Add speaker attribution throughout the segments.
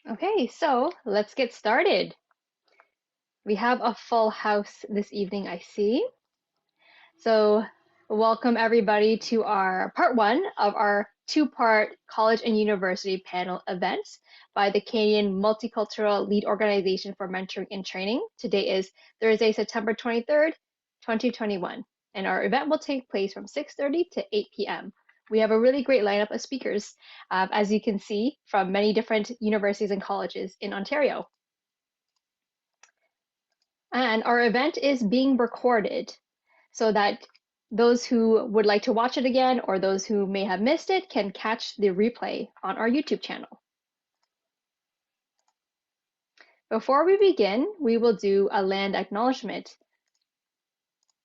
Speaker 1: Okay, so let's get started. We have a full house this evening, I see. So welcome everybody to our part one of our two-part college and university panel event by the Canadian Multicultural Lead Organization for Mentoring and Training. Today is Thursday, September 23rd, 2021, and our event will take place from 6:30 to 8 p.m. We have a really great lineup of speakers, as you can see, from many different universities and colleges in Ontario. And our event is being recorded so that those who would like to watch it again or those who may have missed it can catch the replay on our YouTube channel. Before we begin, we will do a land acknowledgement.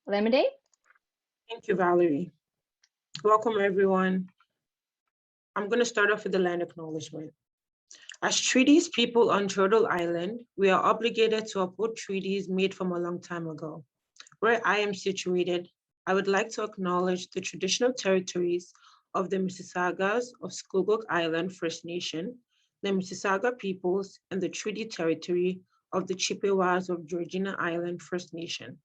Speaker 1: Lamide?
Speaker 2: Thank you, Valerie. Welcome, everyone. I'm going to start off with the land acknowledgement. As treaties people on Turtle Island, we are obligated to uphold treaties made from a long time ago. Where I am situated, I would like to acknowledge the traditional territories of the Mississaugas of Scugog Island First Nation, the Mississauga peoples, and the treaty territory of the Chippewas of Georgina Island First Nation.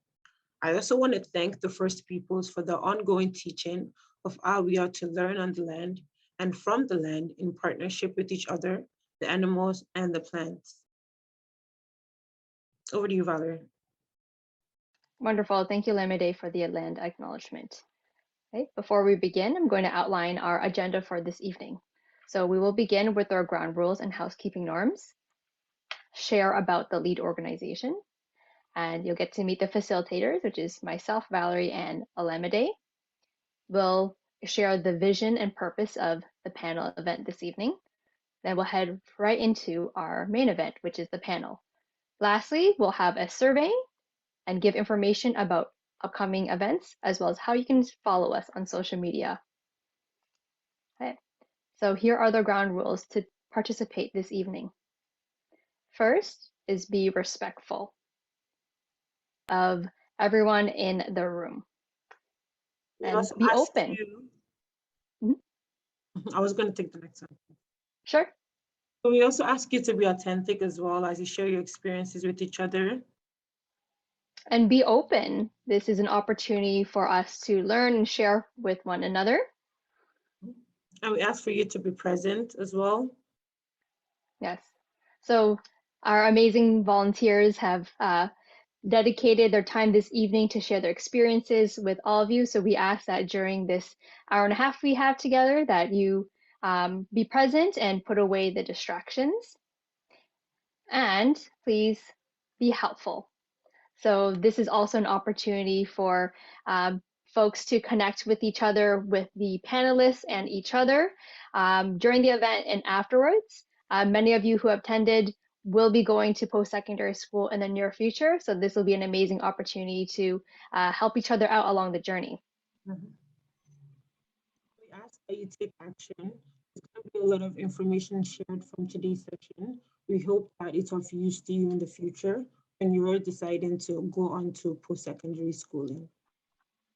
Speaker 2: I also want to thank the First Peoples for the ongoing teaching of how we are to learn on the land and from the land in partnership with each other, the animals, and the plants. Over to you, Valerie.
Speaker 1: Wonderful. Thank you, Lamide, for the land acknowledgement. Okay, before we begin, I'm going to outline our agenda for this evening. So we will begin with our ground rules and housekeeping norms, share about the LEAD organization, and you'll get to meet the facilitators, which is myself, Valerie, and Alamide. We'll share the vision and purpose of the panel event this evening. Then we'll head right into our main event, which is the panel. Lastly, we'll have a survey and give information about upcoming events, as well as how you can follow us on social media. Okay. So here are the ground rules to participate this evening. First is be respectful of everyone in the room. And be open.
Speaker 2: I was going to take the next one.
Speaker 1: Sure.
Speaker 2: So we also ask you to be authentic as well as you share your experiences with each other.
Speaker 1: And be open. This is an opportunity for us to learn and share with one another.
Speaker 2: And we ask for you to be present as well.
Speaker 1: Yes. So our amazing volunteers have dedicated their time this evening to share their experiences with all of you. So we ask that during this hour and a half we have together that you be present and put away the distractions. And please be helpful. So this is also an opportunity for folks to connect with each other, with the panelists and each other during the event and afterwards. Many of you who have attended will be going to post-secondary school in the near future. So this will be an amazing opportunity to help each other out along the journey.
Speaker 2: Mm-hmm. We ask that you take action. There's going to be a lot of information shared from today's session. We hope that it's of use to you in the future when you're deciding to go on to post-secondary schooling.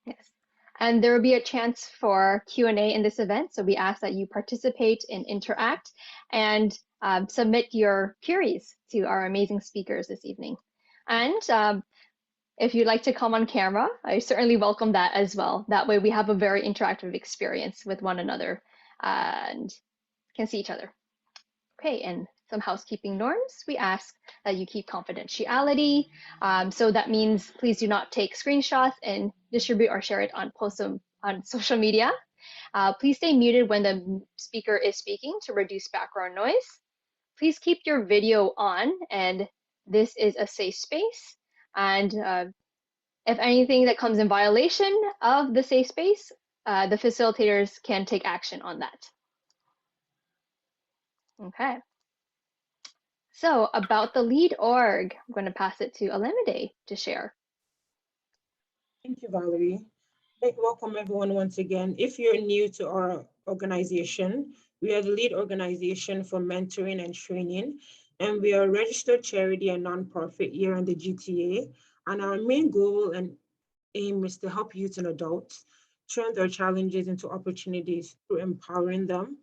Speaker 1: Yes. And there will be a chance for Q&A in this event. So we ask that you participate and interact and submit your queries to our amazing speakers this evening. And if you'd like to come on camera, I certainly welcome that as well. That way we have a very interactive experience with one another and can see each other. Okay, and some housekeeping norms. We ask that you keep confidentiality. So that means please do not take screenshots and distribute or share it on social media. Please stay muted when the speaker is speaking to reduce background noise. Please keep your video on, and this is a safe space. And if anything that comes in violation of the safe space, the facilitators can take action on that. Okay. So about the LEAD org, I'm going to pass it to Alamide to share.
Speaker 2: Thank you, Valerie. Welcome everyone once again. If you're new to our organization, we are the LEAD organization for mentoring and training, and we are a registered charity and nonprofit here in the GTA. And our main goal and aim is to help youth and adults turn their challenges into opportunities through empowering them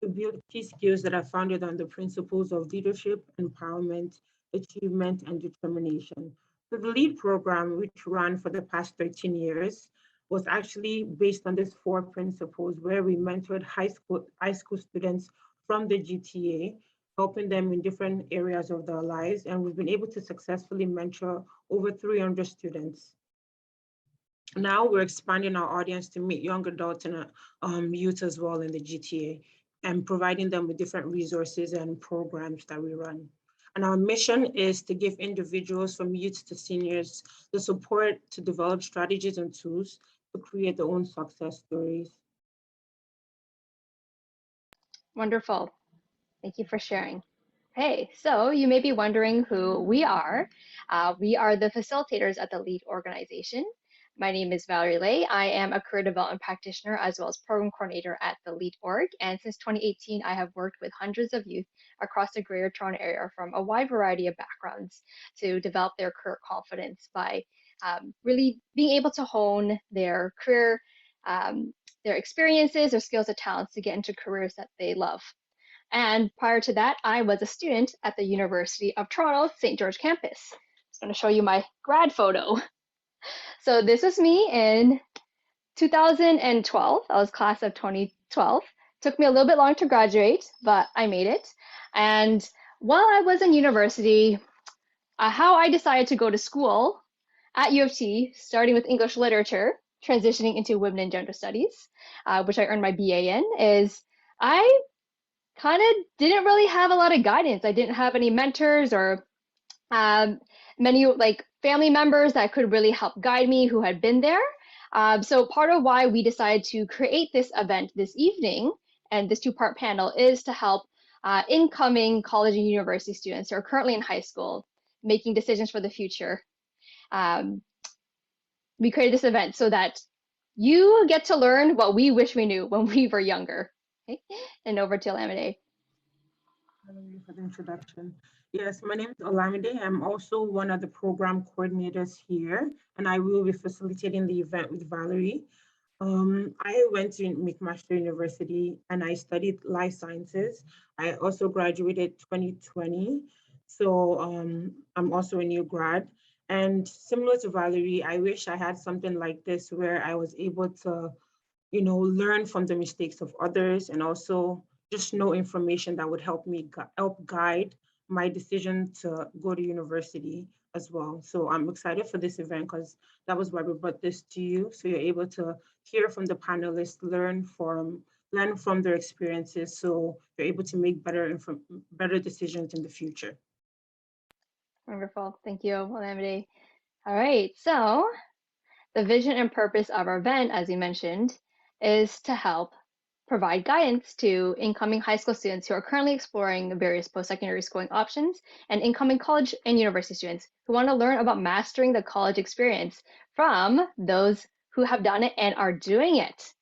Speaker 2: to build key skills that are founded on the principles of leadership, empowerment, achievement, and determination. So the LEAD program, which ran for the past 13 years, was actually based on these four principles where we mentored high school students from the GTA, helping them in different areas of their lives. And we've been able to successfully mentor over 300 students. Now we're expanding our audience to meet young adults and youth as well in the GTA and providing them with different resources and programs that we run. And our mission is to give individuals from youth to seniors the support to develop strategies and tools to create their own success stories.
Speaker 1: Wonderful. Thank you for sharing. Hey, so you may be wondering who we are. We are the facilitators at the LEAD organization. My name is Valerie Lay. I am a career development practitioner as well as program coordinator at the LEAD org. And since 2018, I have worked with hundreds of youth across the Greater Toronto Area from a wide variety of backgrounds to develop their career confidence by really being able to hone their career, their experiences, their skills, and talents to get into careers that they love. And prior to that, I was a student at the University of Toronto, St. George campus. I'm going to show you my grad photo. So this is me in 2012. I was class of 2012. Took me a little bit long to graduate, but I made it. And while I was in university, how I decided to go to school at U of T, starting with English literature, transitioning into women and gender studies, which I earned my BA in, is I kind of didn't really have a lot of guidance. I didn't have any mentors or many like family members that could really help guide me who had been there. So part of why we decided to create this event this evening and this two-part panel is to help incoming college and university students who are currently in high school making decisions for the future. We created this event so that you get to learn what we wish we knew when we were younger. Okay? And over to Olamide.
Speaker 2: Thank you for the introduction. Yes, my name is Olamide. I'm also one of the program coordinators here, and I will be facilitating the event with Valerie. I went to McMaster University and I studied life sciences. I also graduated 2020. So I'm also a new grad. And similar to Valerie, I wish I had something like this where I was able to learn from the mistakes of others and also just know information that would help me help guide my decision to go to university as well. So I'm excited for this event because that was why we brought this to you. So you're able to hear from the panelists, learn from their experiences, so you're able to make better decisions in the future.
Speaker 1: Wonderful. Thank you, Olamide. All right. So the vision and purpose of our event, as you mentioned, is to help provide guidance to incoming high school students who are currently exploring various post-secondary schooling options and incoming college and university students who want to learn about mastering the college experience from those who have done it and are doing it.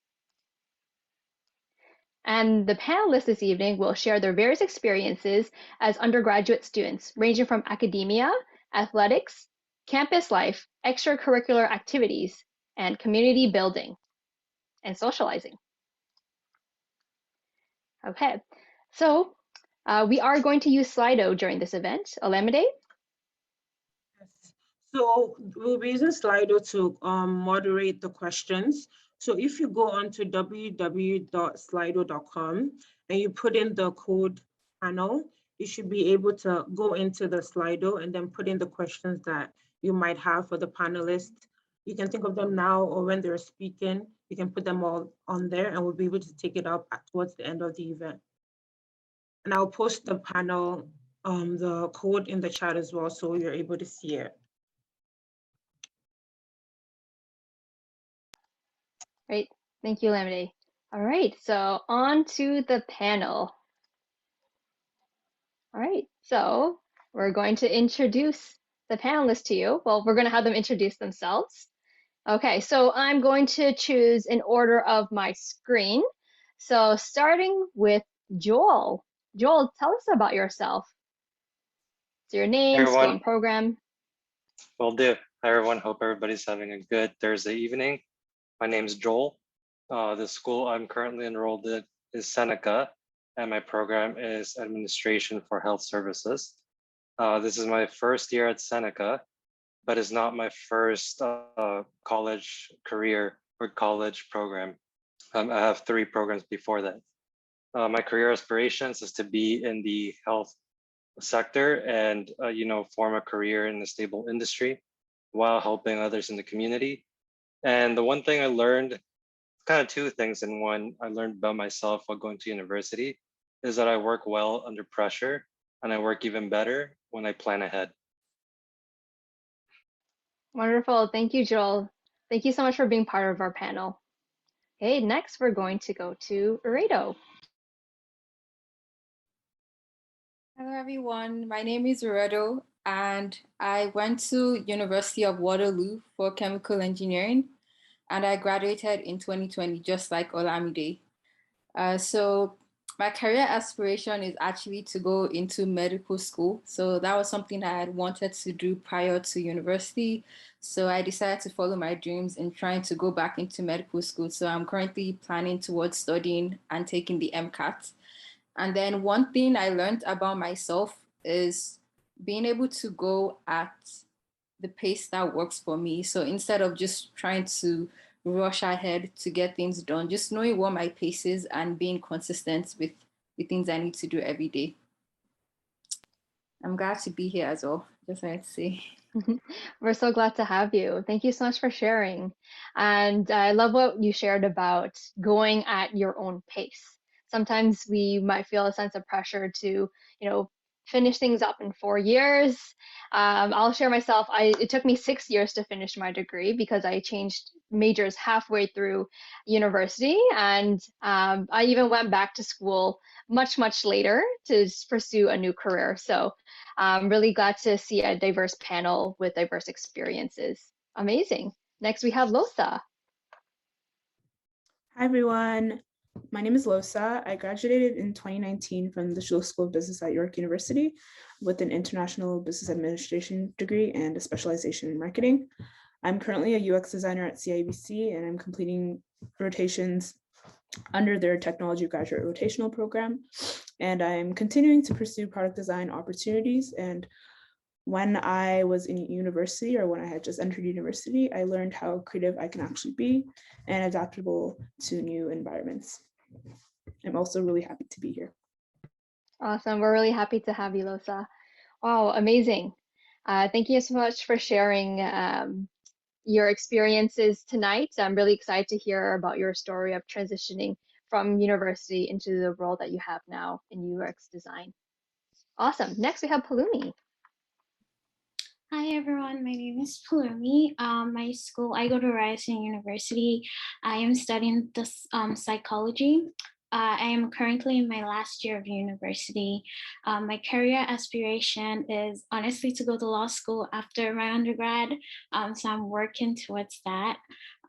Speaker 1: And the panelists this evening will share their various experiences as undergraduate students, ranging from academia, athletics, campus life, extracurricular activities, and community building and socializing. Okay, so we are going to use Slido during this event. Olamide?
Speaker 2: Yes. So we'll be using Slido to moderate the questions. So if you go on to www.slido.com and you put in the code panel, you should be able to go into the Slido and then put in the questions that you might have for the panelists. You can think of them now or when they're speaking, you can put them all on there and we'll be able to take it up towards the end of the event. And I'll post the panel, the code in the chat as well, so you're able to see it.
Speaker 1: Great, thank you, Olamide. All right, so on to the panel. All right, so we're going to introduce the panelists to you. Well, we're going to have them introduce themselves. Okay, so I'm going to choose in order of my screen. So starting with Joel. Joel, tell us about yourself. So your
Speaker 3: Hey
Speaker 1: name, school
Speaker 3: everyone,
Speaker 1: and program.
Speaker 3: will do. Hi everyone, hope everybody's having a good Thursday evening. My name is Joel. The school I'm currently enrolled in is Seneca. and my program is Administration for Health Services. This is my first year at Seneca, but it's not my first college career or college program. I have 3 programs before that. My career aspirations is to be in the health sector and form a career in a stable industry while helping others in the community. And the one thing I learned, kind of 2 things in one, I learned about myself while going to university is that I work well under pressure and I work even better when I plan ahead.
Speaker 1: Wonderful. Thank you, Joel. Thank you so much for being part of our panel. Okay, next we're going to go to Uredo.
Speaker 4: Hello everyone, my name is Loretto and I went to University of Waterloo for chemical engineering and I graduated in 2020 just like L.E.A.D. So my career aspiration is actually to go into medical school. So that was something I had wanted to do prior to university. So I decided to follow my dreams in trying to go back into medical school. So I'm currently planning towards studying and taking the MCAT. And then one thing I learned about myself is being able to go at the pace that works for me. So instead of just trying to rush ahead to get things done, just knowing what my pace is and being consistent with the things I need to do every day. I'm glad to be here as well, just wanted to say.
Speaker 1: We're so glad to have you. Thank you so much for sharing. And I love what you shared about going at your own pace. Sometimes we might feel a sense of pressure to, finish things up in 4 years. I'll share myself. It took me 6 years to finish my degree because I changed majors halfway through university. And I even went back to school much, much later to pursue a new career. So I'm really glad to see a diverse panel with diverse experiences. Amazing. Next, we have Losa.
Speaker 5: Hi, everyone. My name is Losa. I graduated in 2019 from the School of Business at York University with an international business administration degree and a specialization in marketing. I'm currently a UX designer at CIBC, and I'm completing rotations under their technology graduate rotational program. And I'm continuing to pursue product design opportunities. And when I was in university, or when I had just entered university, I learned how creative I can actually be and adaptable to new environments. I'm also really happy to be here.
Speaker 1: Awesome. We're really happy to have you, Losa. Wow, amazing. Thank you so much for sharing your experiences tonight. I'm really excited to hear about your story of transitioning from university into the role that you have now in UX design. Awesome. Next, we have Palumi.
Speaker 6: Hi everyone, my name is Palumi. My school, I go to Ryerson University. I am studying this psychology. I am currently in my last year of university. My career aspiration is honestly to go to law school after my undergrad. So I'm working towards that.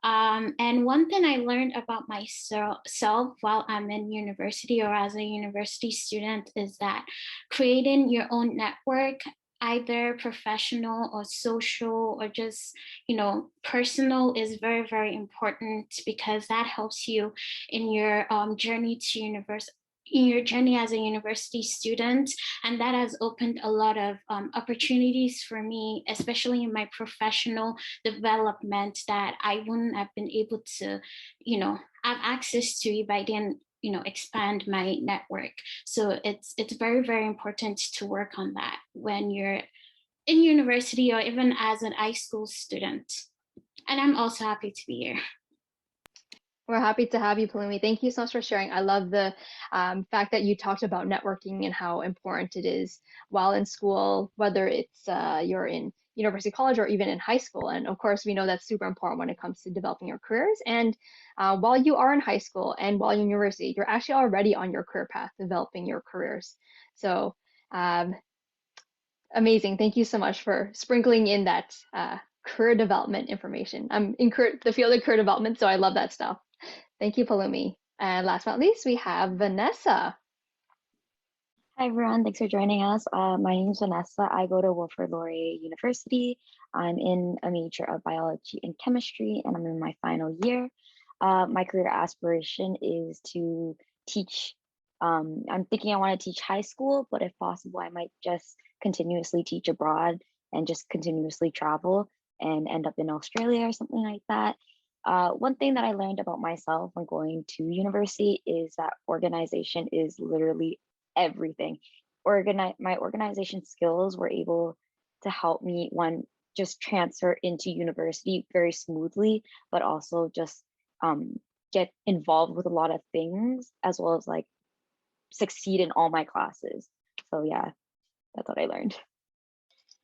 Speaker 6: And one thing I learned about myself while I'm in university or as a university student is that creating your own network, either professional or social or just personal, is very, very important because that helps you in your journey to university, in your journey as a university student. And that has opened a lot of opportunities for me, especially in my professional development, that I wouldn't have been able to have access to if I didn't expand my network. So it's very, very important to work on that when you're in university or even as an high school student. And I'm also happy to be here.
Speaker 1: We're happy to have you, Palumi. Thank you so much for sharing. I love the fact that you talked about networking and how important it is while in school, whether it's you're in university, college, or even in high school. And of course, we know that's super important when it comes to developing your careers. And while you are in high school and while you're in university, you're actually already on your career path, developing your careers. So amazing. Thank you so much for sprinkling in that career development information. I'm in the field of career development, so I love that stuff. Thank you, Palumi. And last but not least, we have Vanessa.
Speaker 7: Hi, everyone. Thanks for joining us. My name is Vanessa. I go to Wilfrid Laurier University. I'm in a major of biology and chemistry, and I'm in my final year. My career aspiration is to teach I'm thinking I want to teach high school, but if possible, I might just continuously teach abroad and just continuously travel and end up in Australia or something like that. One thing that I learned about myself when going to university is that organization is literally everything. My organization skills were able to help me, one, just transfer into university very smoothly, but also just get involved with a lot of things, as well as like succeed in all my classes. So yeah, that's what I learned.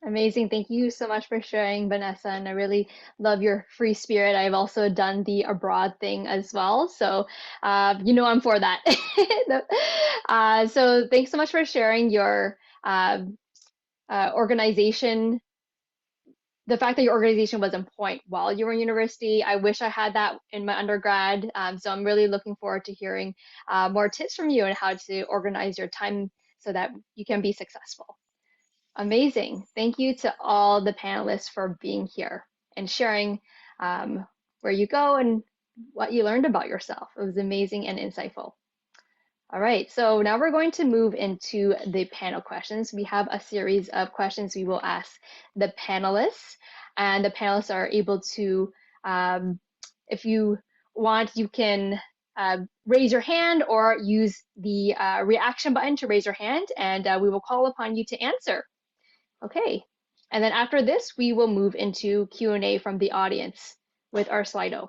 Speaker 1: Amazing. Thank you so much for sharing, Vanessa. And I really love your free spirit. I've also done the abroad thing as well. So, I'm for that. So thanks so much for sharing your organization, the fact that your organization was in point while you were in university. I wish I had that in my undergrad. So I'm really looking forward to hearing more tips from you on how to organize your time so that you can be successful. Amazing. Thank you to all the panelists for being here and sharing where you go and what you learned about yourself. It was amazing and insightful. All right, so now we're going to move into the panel questions. We have a series of questions we will ask the panelists, and the panelists are able to, if you want, you can raise your hand or use the reaction button to raise your hand, and we will call upon you to answer. Okay, and then after this, we will move into Q&A from the audience with our Slido.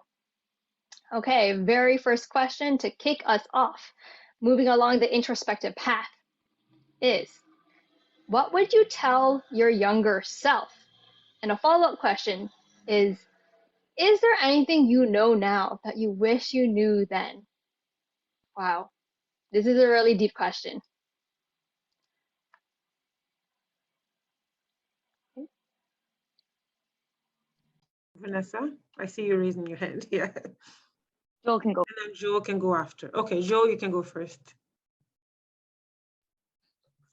Speaker 1: Okay, very first question to kick us off, moving along the introspective path, is what would you tell your younger self? And a follow-up question is there anything you know now that you wish you knew then? Wow, this is a really deep question.
Speaker 2: Vanessa, I see you raising your hand. Yeah.
Speaker 7: Joel can go.
Speaker 2: And then Joe can go after. Okay, Joe, you can go first.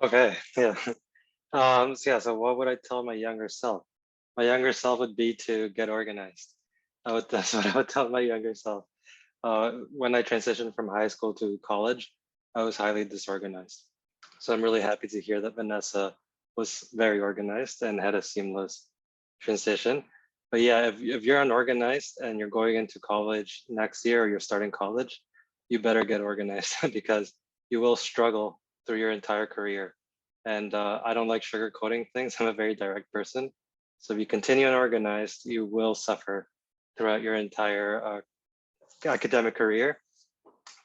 Speaker 3: Okay, yeah. So what would I tell my younger self? My younger self would be to get organized. That's what I would tell my younger self. When I transitioned from high school to college, I was highly disorganized. So I'm really happy to hear that Vanessa was very organized and had a seamless transition. But yeah, if you're unorganized and you're going into college next year or you're starting college, you better get organized because you will struggle through your entire career. And I don't like sugarcoating things. I'm a very direct person. So if you continue unorganized, you will suffer throughout your entire academic career.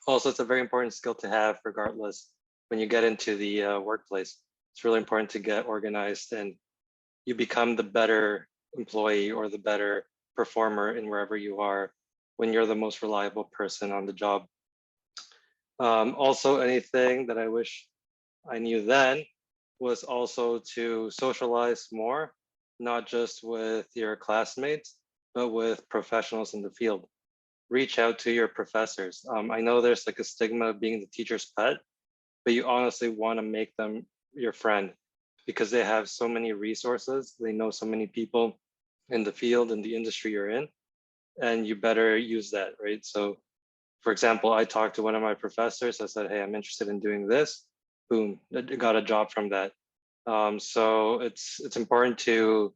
Speaker 3: Also, it's a very important skill to have regardless when you get into the workplace. It's really important to get organized and you become the better employee or the better performer in wherever you are when you're the most reliable person on the job. Also, anything that I wish I knew then was also to socialize more, not just with your classmates, but with professionals in the field. Reach out to your professors. I know there's like a stigma of being the teacher's pet, but you honestly want to make them your friend because they have so many resources. They know so many people in the field and the industry you're in, and you better use that, right? So for example, I talked to one of my professors. I said, hey, I'm interested in doing this. Boom, I got a job from that. So it's important to,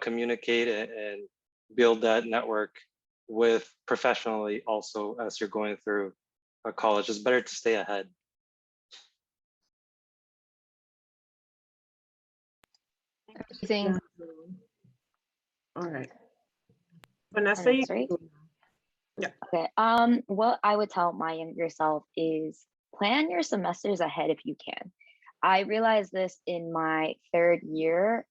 Speaker 3: communicate and build that network with professionally also as you're going through college. It's better to stay ahead.
Speaker 1: Amazing.
Speaker 2: All right. Vanessa, you
Speaker 7: Next, right?
Speaker 2: go. Yeah.
Speaker 7: Okay. What I would tell my younger self is plan your semesters ahead if you can. I realized this in my third year.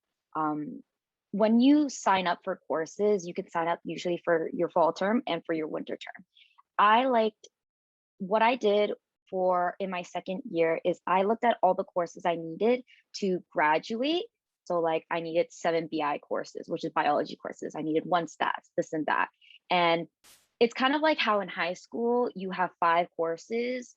Speaker 7: When you sign up for courses, you can sign up usually for your fall term and for your winter term. I liked what I did in my second year is I looked at all the courses I needed to graduate. So like I needed 7 BI courses, which is biology courses. I needed 1 stats, this and that. And it's kind of like how in high school you have 5 courses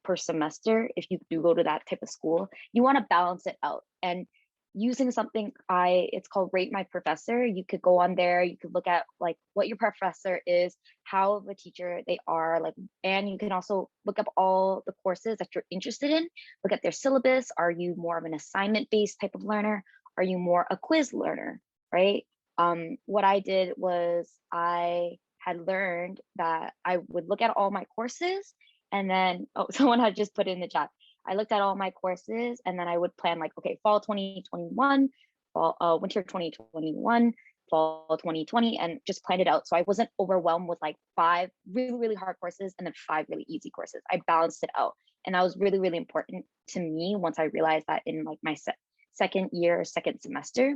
Speaker 7: per semester. If you do go to that type of school, you want to balance it out. And using something it's called Rate My Professor. You could go on there, you could look at like what your professor is, how of a teacher they are, like, and you can also look up all the courses that you're interested in, look at their syllabus. Are you more of an assignment-based type of learner? Are you more a quiz learner, right? What I did was I had learned that I would look at all my courses, and then, oh, someone had just put it in the chat. I looked at all my courses, and then I would plan like, okay, fall 2021, fall, winter 2021, fall 2020, and just plan it out. So I wasn't overwhelmed with like 5 really, really hard courses and then 5 really easy courses. I balanced it out. And that was really, really important to me once I realized that in like my second year, second semester.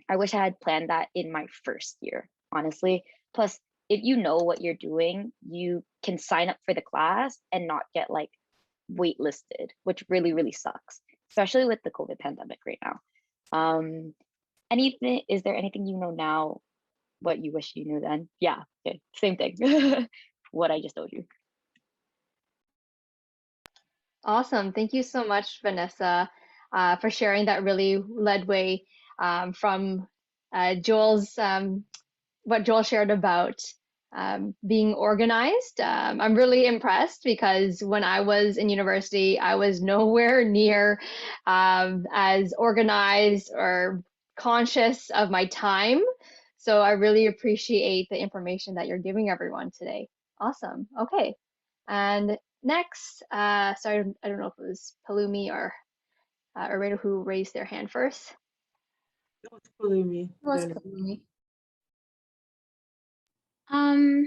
Speaker 7: I wish I had planned that in my first year, honestly. Plus, if you know what you're doing, you can sign up for the class and not get like waitlisted, which really, really sucks, especially with the COVID pandemic right now. Is there anything you know now, what you wish you knew then? Yeah, okay, same thing. What I just told you.
Speaker 1: Awesome. Thank you so much, Vanessa, for sharing that really led way from Joel's, what Joel shared about being organized. I'm really impressed because when I was in university, I was nowhere near as organized or conscious of my time. So I really appreciate the information that you're giving everyone today. Awesome. Okay. And next, sorry, I don't know if it was Palumi or Rita who raised their hand first.
Speaker 2: That was pulling me.
Speaker 4: Was
Speaker 2: Then
Speaker 4: Palumi.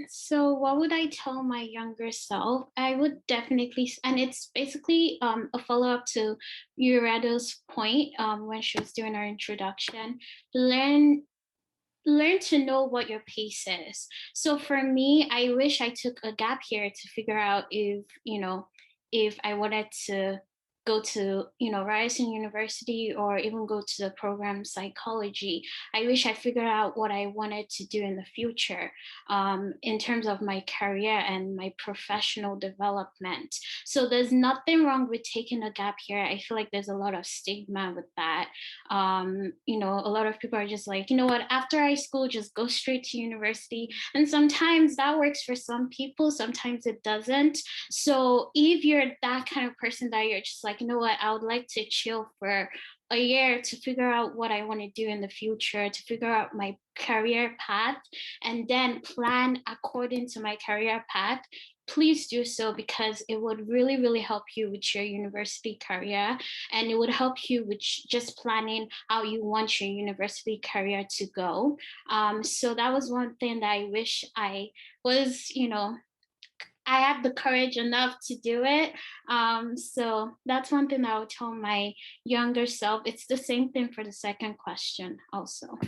Speaker 6: So what would I tell my younger self? I would definitely, and it's basically a follow-up to Ureda's point when she was doing her introduction. Learn to know what your pace is. So for me, I wish I took a gap here to figure out if I wanted to go to, Ryerson University or even go to the program psychology. I wish I figured out what I wanted to do in the future in terms of my career and my professional development. So there's nothing wrong with taking a gap here. I feel like there's a lot of stigma with that. A lot of people are just like, you know what, after high school, just go straight to university. And sometimes that works for some people, sometimes it doesn't. So if you're that kind of person that you're just like, you know what, I would like to chill for a year to figure out what I want to do in the future, to figure out my career path, and then plan according to my career path, please do so, because it would really, really help you with your university career, and it would help you with just planning how you want your university career to go. So that was one thing that I wish I was, I had the courage enough to do it. So that's one thing I would tell my younger self. It's the same thing for the second question also.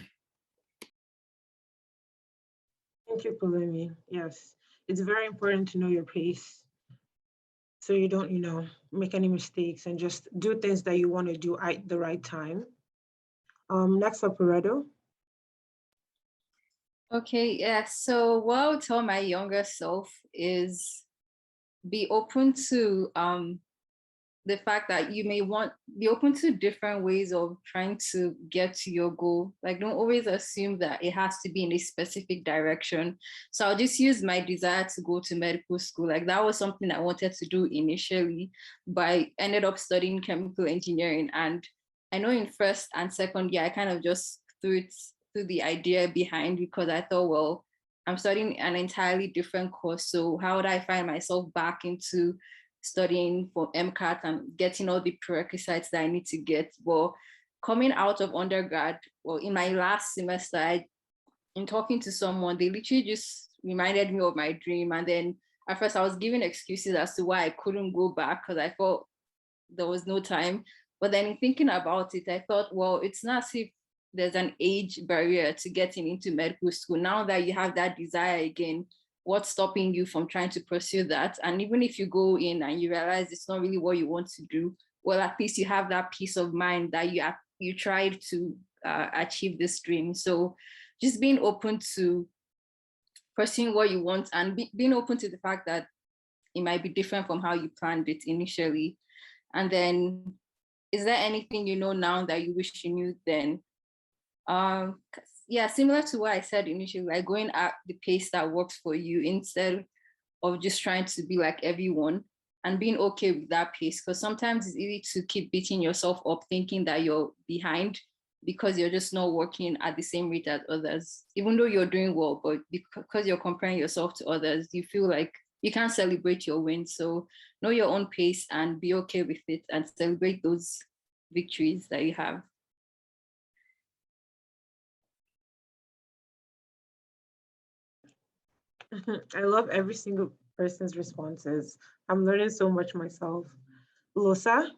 Speaker 2: thank you, Pulumi. Yes, it's very important to know your pace so you don't, make any mistakes and just do things that you want to do at the right time. Next up, Loretto.
Speaker 4: Okay, yeah. So what I would tell my younger self is be open to the fact that you may be open to different ways of trying to get to your goal. Like, don't always assume that it has to be in a specific direction. So I'll just use my desire to go to medical school. Like, that was something I wanted to do initially, but I ended up studying chemical engineering. And I know in first and second year, I kind of just threw the idea behind, because I thought, well, I'm studying an entirely different course. So how would I find myself back into studying for MCAT and getting all the prerequisites that I need to get? Well, coming out of undergrad, well, in my last semester, in talking to someone, they literally just reminded me of my dream. And then at first I was giving excuses as to why I couldn't go back, because I thought there was no time. But then in thinking about it, I thought, well, it's not as if there's an age barrier to getting into medical school. Now that you have that desire again, what's stopping you from trying to pursue that? And even if you go in and you realize it's not really what you want to do, well, at least you have that peace of mind that you tried to achieve this dream. So just being open to pursuing what you want, and being open to the fact that it might be different from how you planned it initially. And then is there anything you know now that you wish you knew then? Yeah, similar to what I said initially, like going at the pace that works for you instead of just trying to be like everyone, and being okay with that pace. Because sometimes it's easy to keep beating yourself up thinking that you're behind because you're just not working at the same rate as others, even though you're doing well, but because you're comparing yourself to others, you feel like you can't celebrate your wins. So know your own pace and be okay with it and celebrate those victories that you have.
Speaker 2: I love every single person's responses. I'm learning so much myself. Losa?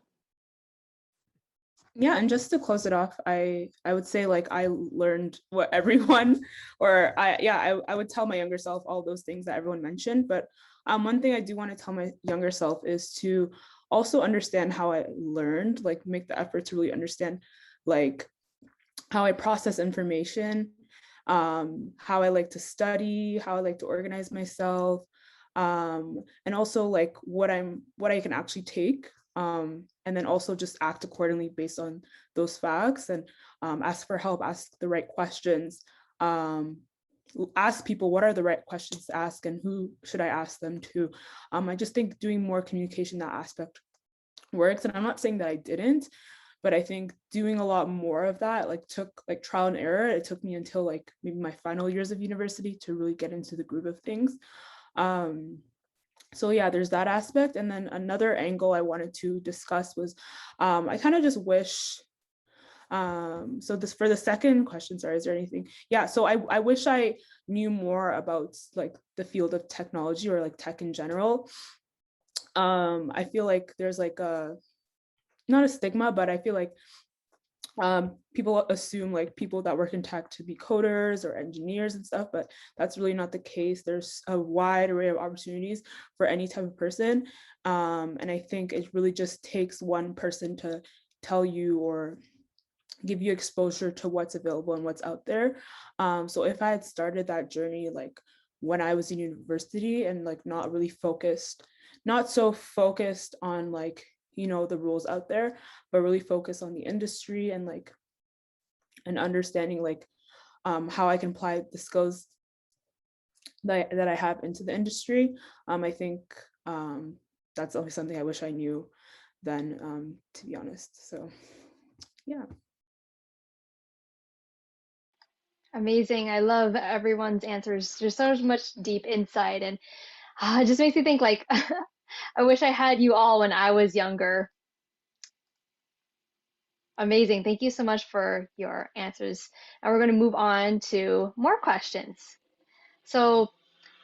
Speaker 5: Yeah, and just to close it off, I would say like I learned what everyone, or I would tell my younger self all those things that everyone mentioned. But one thing I do want to tell my younger self is to also understand how I learned, like make the effort to really understand like how I process information, how I like to study, how I like to organize myself, and also like what I can actually take, and then also just act accordingly based on those facts, and ask for help, ask the right questions, ask people what are the right questions to ask and who should I ask them to. I just think doing more communication, that aspect works, and I'm not saying that I didn't, but I think doing a lot more of that like took like trial and error. It took me until like maybe my final years of university to really get into the groove of things. So yeah, there's that aspect. And then another angle I wanted to discuss was I kind of just wish, so this for the second question, sorry, is there anything? Yeah, so I wish I knew more about like the field of technology or like tech in general. I feel like there's like a, not a stigma, but I feel like people assume like people that work in tech to be coders or engineers and stuff, but that's really not the case. There's a wide array of opportunities for any type of person. And I think it really just takes one person to tell you or give you exposure to what's available and what's out there. So if I had started that journey like when I was in university and like not really focused, not so focused on like, you know, the rules out there, but really focus on the industry and like and understanding like how I can apply the skills that I have into the industry. I think that's always something I wish I knew then, to be honest. So yeah.
Speaker 1: Amazing. I love everyone's answers. There's so much deep insight, and it just makes me think like I wish I had you all when I was younger. Amazing. Thank you so much for your answers. Now we're going to move on to more questions. So,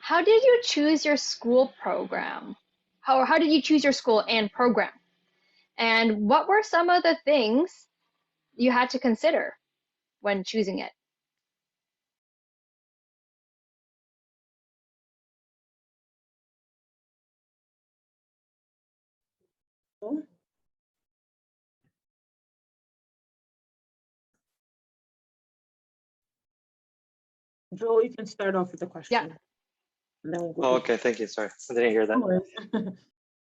Speaker 1: how did you choose your school program? How did you choose your school and program? And what were some of the things you had to consider when choosing it?
Speaker 2: Joel, you can start off with the question.
Speaker 1: Yeah.
Speaker 2: And then we'll go.
Speaker 3: Oh, okay, thank you. Sorry, I didn't hear that.
Speaker 2: No worries.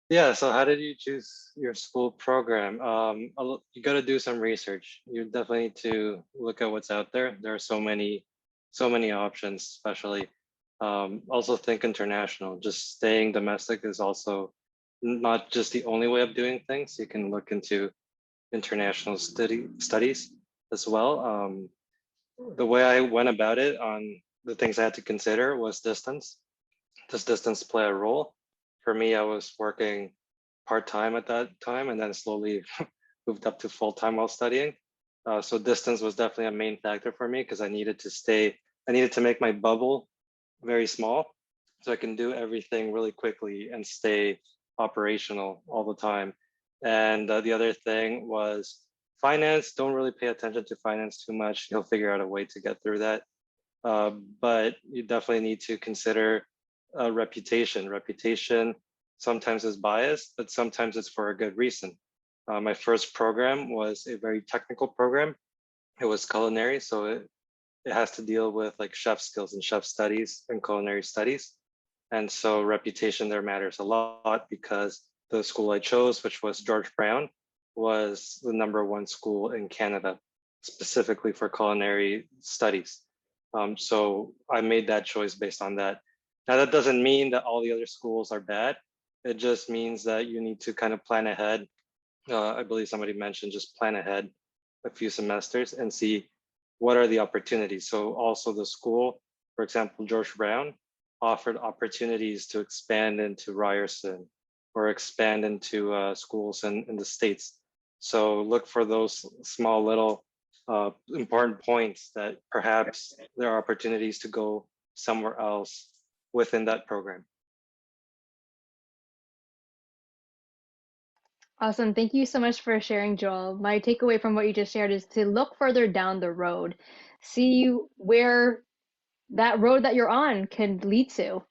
Speaker 3: Yeah, so how did you choose your school program? You got to do some research. You definitely need to look at what's out there. There are so many options, especially. Also think international. Just staying domestic is also not just the only way of doing things. You can look into international studies as well. The way I went about it on the things I had to consider was distance. Does distance play a role? For me, I was working part-time at that time and then slowly moved up to full-time while studying. So distance was definitely a main factor for me because I needed to make my bubble very small so I can do everything really quickly and stay operational all the time. And the other thing was finance. Don't really pay attention to finance too much. You'll figure out a way to get through that. But you definitely need to consider reputation. Reputation sometimes is biased, but sometimes it's for a good reason. My first program was a very technical program. It was culinary, so it has to deal with like chef skills and chef studies and culinary studies. And so reputation there matters a lot because the school I chose, which was George Brown, was the #1 school in Canada, specifically for culinary studies. So I made that choice based on that. Now, that doesn't mean that all the other schools are bad. It just means that you need to kind of plan ahead. I believe somebody mentioned just plan ahead a few semesters and see what are the opportunities. So also the school, for example, George Brown offered opportunities to expand into Ryerson or expand into schools in the States. So look for those small little important points that perhaps there are opportunities to go somewhere else within that program.
Speaker 1: Awesome. Thank you so much for sharing, Joel. My takeaway from what you just shared is to look further down the road, see where that road that you're on can lead to.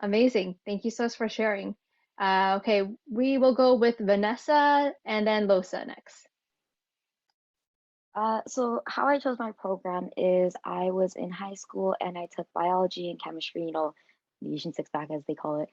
Speaker 1: Amazing. Thank you so much for sharing. Okay, we will go with Vanessa and then Losa next.
Speaker 7: So how I chose my program is I was in high school and I took biology and chemistry, the Asian six pack as they call it,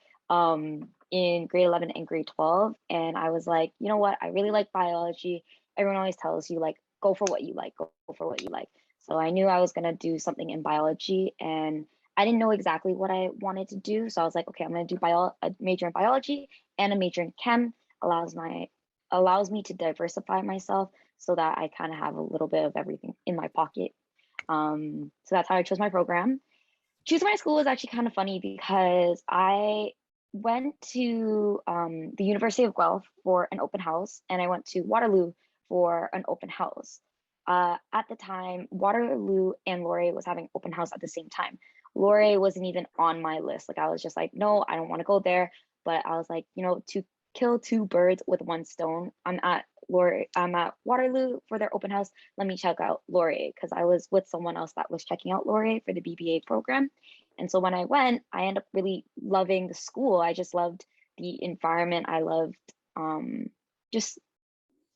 Speaker 7: in grade 11 and grade 12. And I was like, you know what? I really like biology. Everyone always tells you like, go for what you like, go for what you like. So I knew I was gonna do something in biology and I didn't know exactly what I wanted to do. So I was like, okay, I'm gonna do a major in biology and a major in chem, allows me to diversify myself so that I kind of have a little bit of everything in my pocket. So that's how I chose my program. Choosing my school was actually kind of funny because I went to the University of Guelph for an open house, and I went to Waterloo for an open house. At the time, Waterloo and L.E.A.D was having open house at the same time. L.E.A.D wasn't even on my list. Like I was just like, no, I don't want to go there. But I was like, to kill two birds with one stone, I'm at Waterloo for their open house. Let me check out L.E.A.D because I was with someone else that was checking out L.E.A.D for the BBA program. And so when I went, I ended up really loving the school. I just loved the environment. I loved just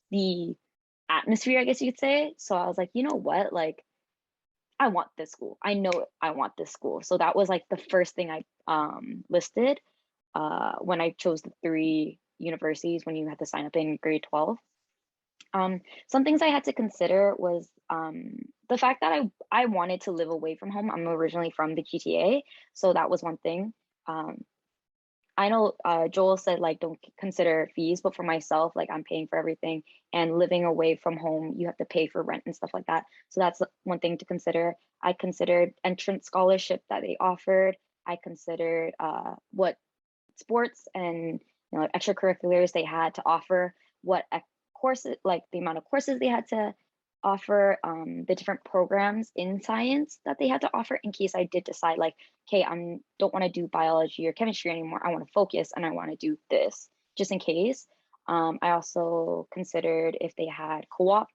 Speaker 7: the atmosphere, I guess you could say. So I was like, you know what? Like, I want this school. I know I want this school. So that was like the first thing I listed when I chose the 3 universities when you had to sign up in grade 12. Some things I had to consider was the fact that I wanted to live away from home. I'm originally from the GTA, so that was one thing. I know Joel said like don't consider fees, but for myself, like I'm paying for everything and living away from home, you have to pay for rent and stuff like that. So that's one thing to consider. I considered entrance scholarship that they offered. I considered what sports and extracurriculars they had to offer, what courses, like the amount of courses they had to offer, the different programs in science that they had to offer in case I did decide like, okay, I don't want to do biology or chemistry anymore. I want to focus and I want to do this just in case. I also considered if they had co-op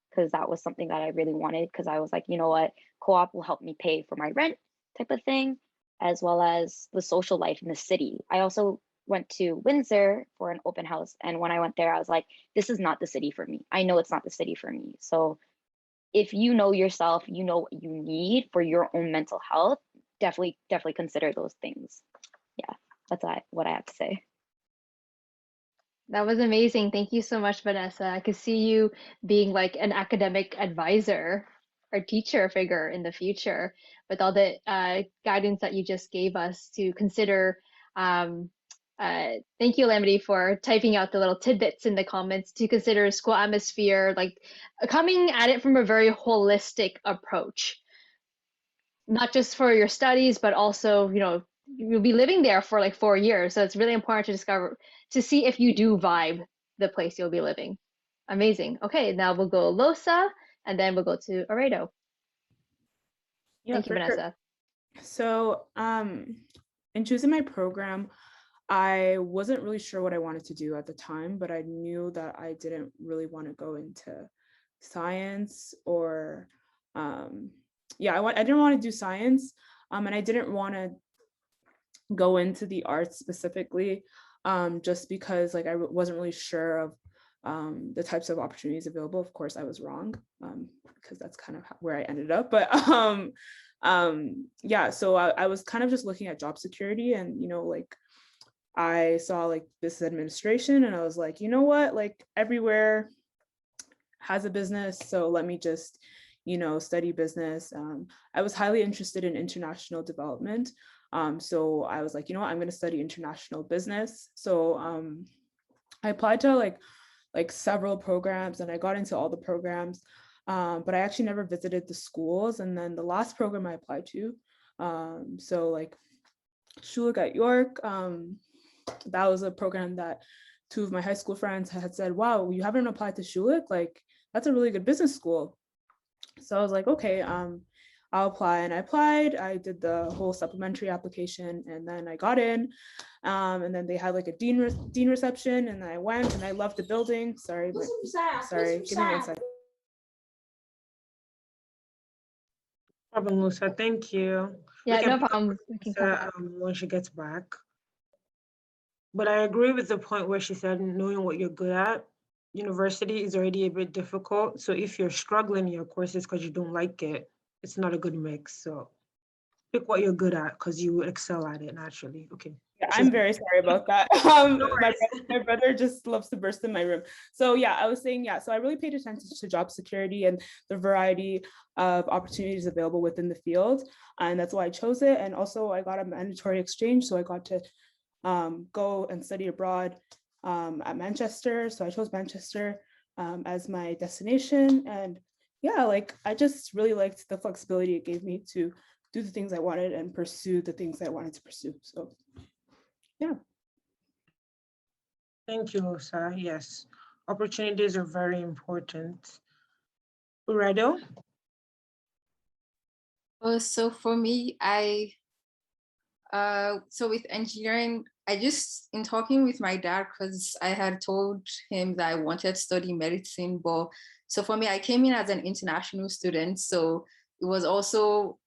Speaker 7: because that was something that I really wanted because I was like, you know what, co-op will help me pay for my rent type of thing, as well as the social life in the city. I also went to Windsor for an open house. And when I went there, I was like, this is not the city for me. I know it's not the city for me. So if you know yourself, you know what you need for your own mental health, definitely consider those things. Yeah, that's what I have to say.
Speaker 1: That was amazing. Thank you so much, Vanessa. I could see you being like an academic advisor or teacher figure in the future with all the guidance that you just gave us to consider. Thank you, Lemony, for typing out the little tidbits in the comments to consider school atmosphere, like coming at it from a very holistic approach, not just for your studies, but also, you'll be living there for like 4 years. So it's really important to see if you do vibe the place you'll be living. Amazing. Okay, now we'll go Losa and then we'll go to Aredo.
Speaker 5: Yeah,
Speaker 1: Thank you, Vanessa.
Speaker 5: So in choosing my program, I wasn't really sure what I wanted to do at the time, but I knew that I didn't really want to go into science or I didn't want to do science, and I didn't want to go into the arts specifically, just because like I wasn't really sure of the types of opportunities available. Of course, I was wrong, because that's kind of where I ended up. But so I was kind of just looking at job security and like I saw like business administration and I was like, you know what, like everywhere has a business, so let me just, study business. I was highly interested in international development. So I was like, you know what, I'm going to study international business. So I applied to like several programs and I got into all the programs, but I actually never visited the schools. And then the last program I applied to, so like Schulich at York, that was a program that two of my high school friends had said, wow, you haven't applied to Schulich? Like, that's a really good business school. So I was like, okay, I'll apply. And I applied. I did the whole supplementary application and then I got in. And then they had like a dean reception and I went and I loved the building. Sorry, give me 1 second.
Speaker 2: Problem, Musa. Thank you.
Speaker 1: Yeah,
Speaker 2: We can
Speaker 1: no
Speaker 2: pick up
Speaker 1: problem.
Speaker 2: with
Speaker 1: We can come
Speaker 2: Musa,
Speaker 1: back.
Speaker 2: when she gets back. But I agree with the point where she said knowing what you're good at. University is already a bit difficult. So if you're struggling in your courses because you don't like it, it's not a good mix. So pick what you're good at because you will excel at it naturally. Okay.
Speaker 5: Yeah, I'm very sorry about that.
Speaker 2: No worries.
Speaker 5: My brother just loves to burst in my room. So yeah, I was saying, yeah, so I really paid attention to job security and the variety of opportunities available within the field. And that's why I chose it. And also I got a mandatory exchange. So I got to go and study abroad at Manchester. So I chose Manchester as my destination. And yeah, like I just really liked the flexibility it gave me to do the things I wanted and pursue the things I wanted to pursue. So yeah.
Speaker 2: Thank you, Musa. Yes, opportunities are very important. Uredo?
Speaker 4: So for me, so with engineering, I just, in talking with my dad, because I had told him that I wanted to study medicine, but so for me, I came in as an international student. So it was also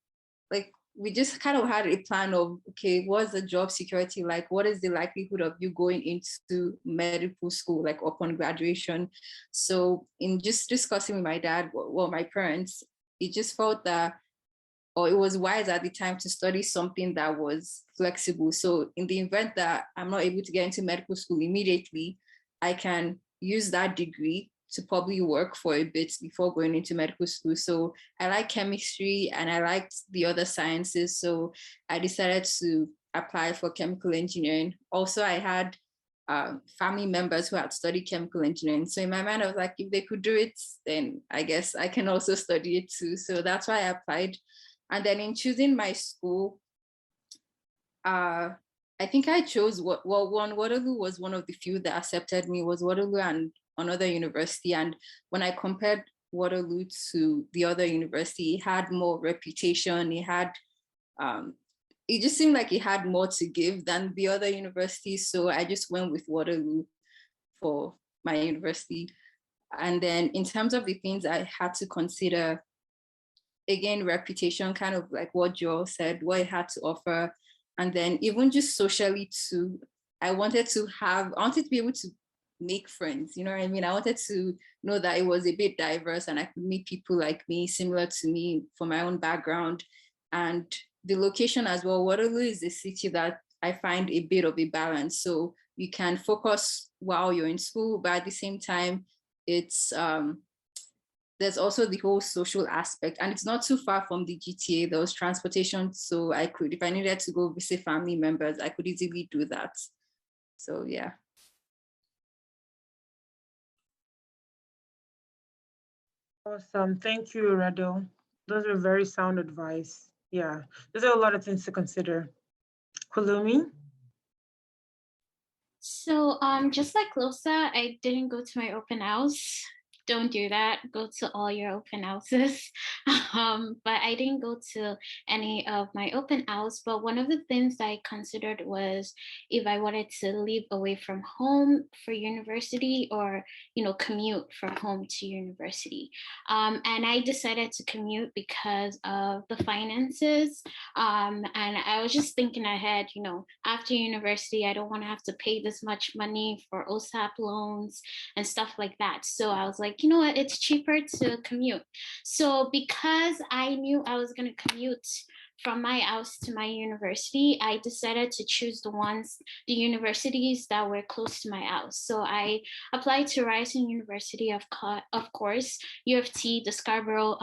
Speaker 4: like, we just kind of had a plan of, okay, what's the job security like? What is the likelihood of you going into medical school, like upon graduation? So in just discussing with my dad, well, my parents, it just felt that, or it was wise at the time to study something that was flexible. So in the event that I'm not able to get into medical school immediately, I can use that degree to probably work for a bit before going into medical school. So I like chemistry and I liked the other sciences. So I decided to apply for chemical engineering. Also, I had family members who had studied chemical engineering. So in my mind, I was like, if they could do it, then I guess I can also study it too. So that's why I applied. And then in choosing my school, I think I chose Waterloo was one of the few that accepted me, was Waterloo and another university. And when I compared Waterloo to the other university, it had more reputation. It just seemed like it had more to give than the other universities. So I just went with Waterloo for my university. And then in terms of the things I had to consider, again, reputation, kind of like what Joel said, what it had to offer. And then even just socially too, I wanted to be able to make friends, you know what I mean? I wanted to know that it was a bit diverse and I could meet people like me, similar to me, from my own background. And the location as well, Waterloo is a city that I find a bit of a balance. So you can focus while you're in school, but at the same time, it's there's also the whole social aspect, and it's not too far from the GTA. There was transportation, so I could, if I needed to go visit family members, I could easily do that. So yeah.
Speaker 2: Awesome. Thank you, Uredo. Those are very sound advice. Yeah, there's a lot of things to consider. Kulumi?
Speaker 6: So just like Losa, I didn't go to my open house. Don't do that. Go to all your open houses. But I didn't go to any of my open house. But one of the things that I considered was if I wanted to live away from home for university, or commute from home to university. And I decided to commute because of the finances. And I was just thinking ahead, after university, I don't want to have to pay this much money for OSAP loans and stuff like that. So I was like, you know what, it's cheaper to commute. So because I knew I was going to commute from my house to my university, I decided to choose the universities that were close to my house. So I applied to Ryerson University, of course, U of T, the Scarborough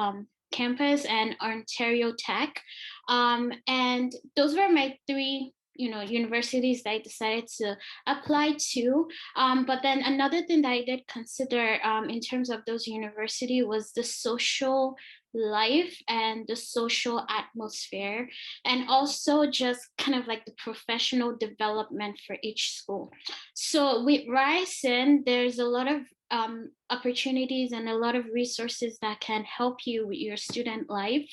Speaker 6: campus, and Ontario Tech. And those were my three universities that I decided to apply to. But then another thing that I did consider in terms of those universities was the social life and the social atmosphere, and also just kind of like the professional development for each school. So with Ryerson, there's a lot of opportunities and a lot of resources that can help you with your student life,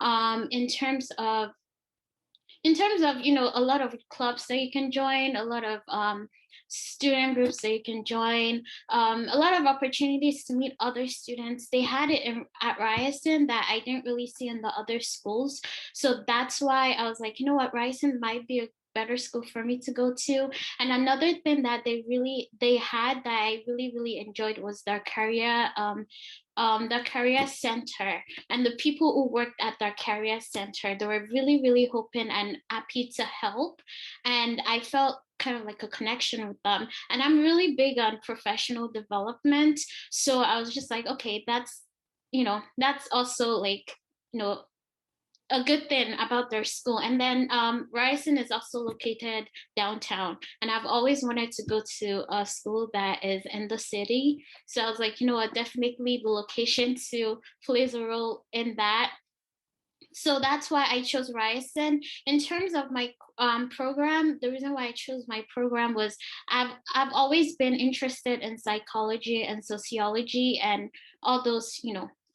Speaker 6: in terms of a lot of clubs that you can join, a lot of student groups that you can join, a lot of opportunities to meet other students. They had it at Ryerson that I didn't really see in the other schools. So that's why I was like, you know what, Ryerson might be a better school for me to go to. And another thing that they had that I really enjoyed was their career center, and the people who worked at their career center, they were really open and happy to help, and I felt kind of like a connection with them. And I'm really big on professional development, so I was just like, okay, that's also like a good thing about their school. And then Ryerson is also located downtown, and I've always wanted to go to a school that is in the city. So I was like, you know what, definitely the location too plays a role in that. So that's why I chose Ryerson. In terms of my program, the reason why I chose my program was I've always been interested in psychology and sociology and all those,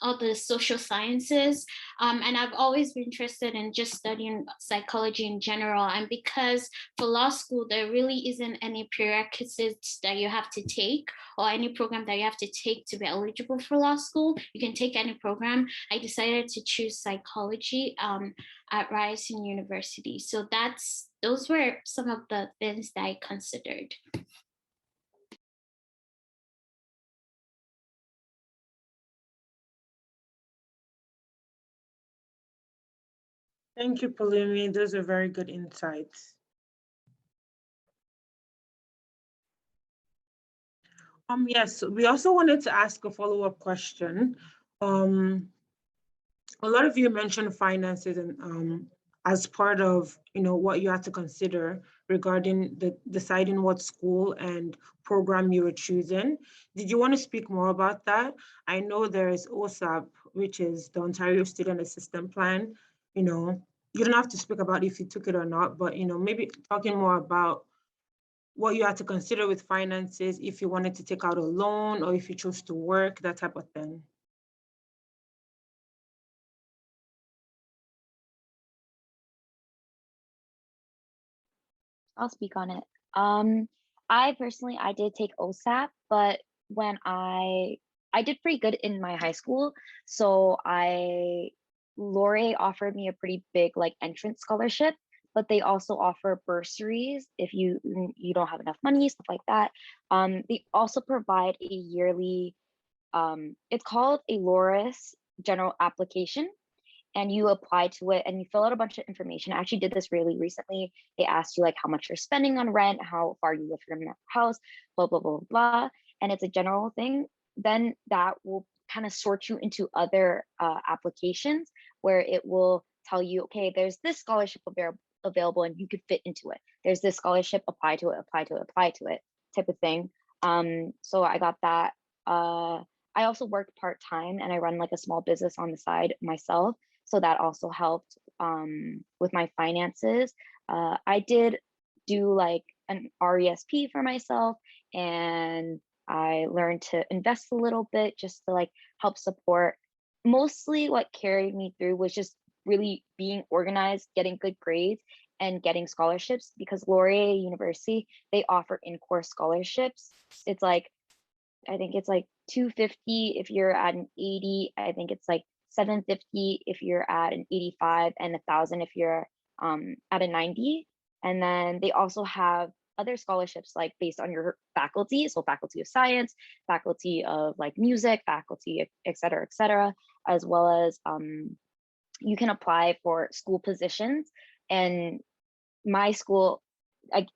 Speaker 6: all the social sciences. And I've always been interested in just studying psychology in general. And because for law school, there really isn't any prerequisites that you have to take or any program that you have to take to be eligible for law school. You can take any program. I decided to choose psychology at Ryerson University. So those were some of the things that I considered.
Speaker 2: Thank you, Palumi. Those are very good insights. Yes, we also wanted to ask a follow-up question. A lot of you mentioned finances and as part of what you had to consider regarding deciding what school and program you were choosing. Did you want to speak more about that? I know there is OSAP, which is the Ontario Student Assistance Plan. You don't have to speak about if you took it or not, but maybe talking more about what you had to consider with finances, if you wanted to take out a loan or if you chose to work, that type of thing.
Speaker 7: I'll speak on it. I personally, I did take OSAP, but when I did pretty good in my high school, so L.E.A.D offered me a pretty big like entrance scholarship, but they also offer bursaries if you don't have enough money, stuff like that. They also provide a yearly, it's called a LORIS general application, and you apply to it and you fill out a bunch of information. I actually did this really recently. They asked you like how much you're spending on rent, how far you live from your house, blah, blah, blah, blah. And it's a general thing. Then that will kind of sort you into other applications where it will tell you, okay, there's this scholarship available and you could fit into it. There's this scholarship, apply to it type of thing. So I got that. I also worked part-time and I run like a small business on the side myself. So that also helped with my finances. I did do like an RESP for myself, and I learned to invest a little bit just to like help support. Mostly what carried me through was just really being organized, getting good grades, and getting scholarships, because L.E.A.D University, they offer in-course scholarships. It's like, I think it's like $250 if you're at an 80. I think it's like $750 if you're at an 85, and $1,000 if you're at a 90. And then they also have other scholarships like based on your faculty. So faculty of science, faculty of like music, faculty, et cetera, as well as you can apply for school positions. And my school,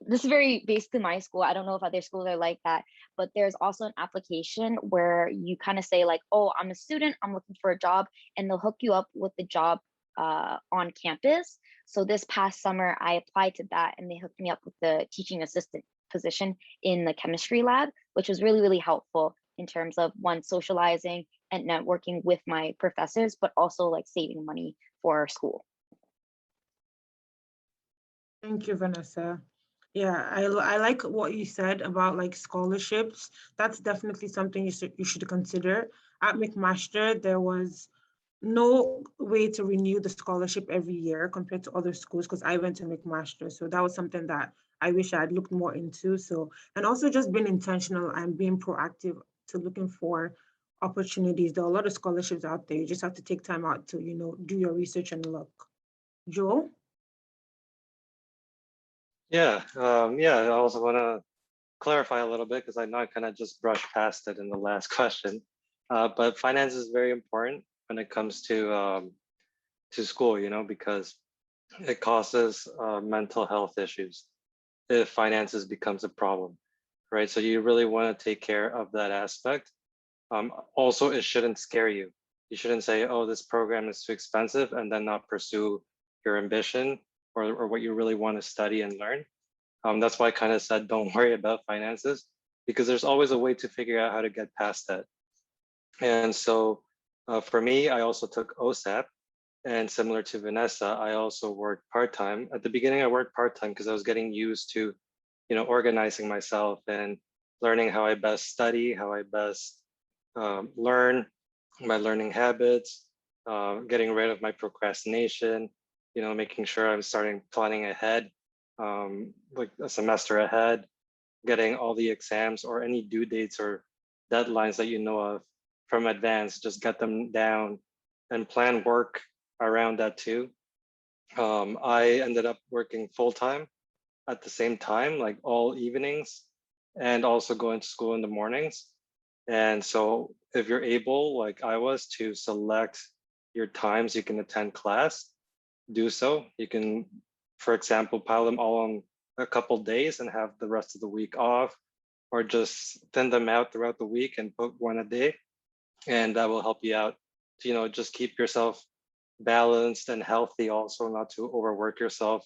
Speaker 7: this is very basically my school. I don't know if other schools are like that, but there's also an application where you kind of say like, oh, I'm a student, I'm looking for a job, and they'll hook you up with the job on campus. So this past summer, I applied to that and they hooked me up with the teaching assistant position in the chemistry lab, which was really, really helpful in terms of one, socializing and networking with my professors, but also like saving money for school.
Speaker 2: Thank you, Vanessa. Yeah, I like what you said about like scholarships. That's definitely something you should consider. At McMaster, there was no way to renew the scholarship every year compared to other schools because I went to McMaster. So that was something that I wish I had looked more into. So, and also just being intentional and being proactive to looking for opportunities. There are a lot of scholarships out there. You just have to take time out to, do your research and look. Joel?
Speaker 3: Yeah, I also want to clarify a little bit because I know I kind of just brushed past it in the last question. But finance is very important when it comes to school, because it causes mental health issues if finances becomes a problem, right? So you really want to take care of that aspect. Also, it shouldn't scare you. You shouldn't say, oh, this program is too expensive and then not pursue your ambition or what you really want to study and learn. That's why I kind of said, don't worry about finances, because there's always a way to figure out how to get past that. And so for me, I also took OSAP, and similar to Vanessa, I also worked part-time. At the beginning, I worked part-time because I was getting used to, organizing myself and learning how I best study, how I best learn, my learning habits, getting rid of my procrastination, making sure I'm starting planning ahead, like a semester ahead, getting all the exams or any due dates or deadlines that you know of from advance, just get them down and plan work around that too. I ended up working full-time at the same time, like all evenings, and also going to school in the mornings. And so if you're able, like I was, to select your times you can attend class, do so. You can, for example, pile them all on a couple days and have the rest of the week off, or just thin them out throughout the week and book one a day. And that will help you out to, just keep yourself balanced and healthy, also not to overwork yourself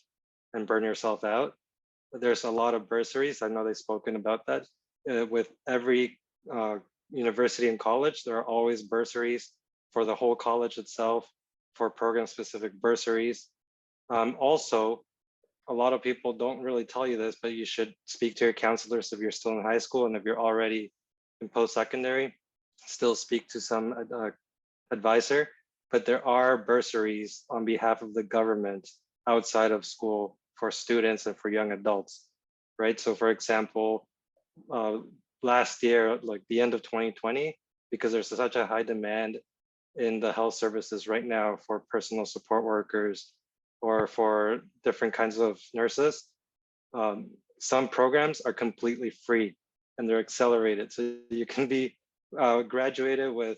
Speaker 3: and burn yourself out. There's a lot of bursaries. I know they've spoken about that. With every university and college, there are always bursaries for the whole college itself, for program-specific bursaries. Also, a lot of people don't really tell you this, but you should speak to your counselors if you're still in high school, and if you're already in post-secondary, still speak to some advisor. But there are bursaries on behalf of the government outside of school for students and for young adults, right? So for example, last year, like the end of 2020, because there's such a high demand in the health services right now for personal support workers or for different kinds of nurses, some programs are completely free and they're accelerated. So you can be graduated with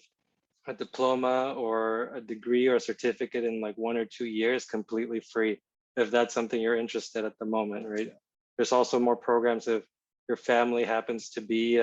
Speaker 3: a diploma or a degree or a certificate in like 1 or 2 years completely free, if that's something you're interested at the moment, right? There's also more programs if your family happens to be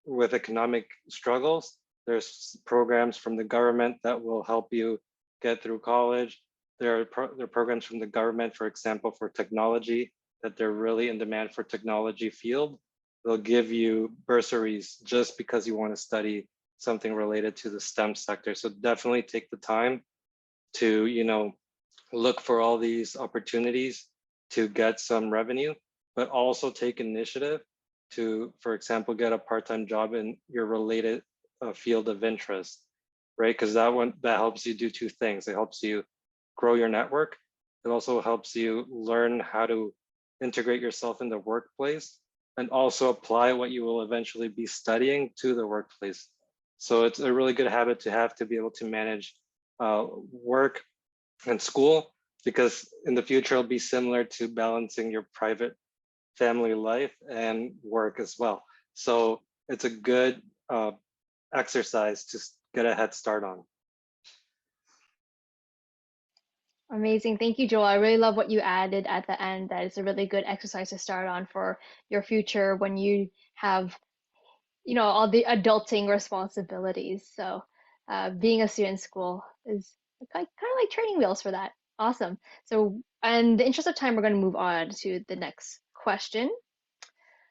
Speaker 3: with economic struggles. There's programs from the government that will help you get through college. There are programs from the government, for example, for technology, that they're really in demand for technology field. They'll give you bursaries just because you want to study something related to the STEM sector. So definitely take the time to, look for all these opportunities to get some revenue, but also take initiative to, for example, get a part-time job in your related field of interest, right? Because that helps you do two things. It helps you grow your network. It also helps you learn how to integrate yourself in the workplace and also apply what you will eventually be studying to the workplace. So it's a really good habit to have to be able to manage work and school, because in the future it'll be similar to balancing your private family life and work as well. So it's a good exercise to get a head start on.
Speaker 1: Amazing. Thank you, Joel. I really love what you added at the end. That is a really good exercise to start on for your future when you have, all the adulting responsibilities. So, being a student in school is kind of like training wheels for that. Awesome. So, in the interest of time, we're going to move on to the next question,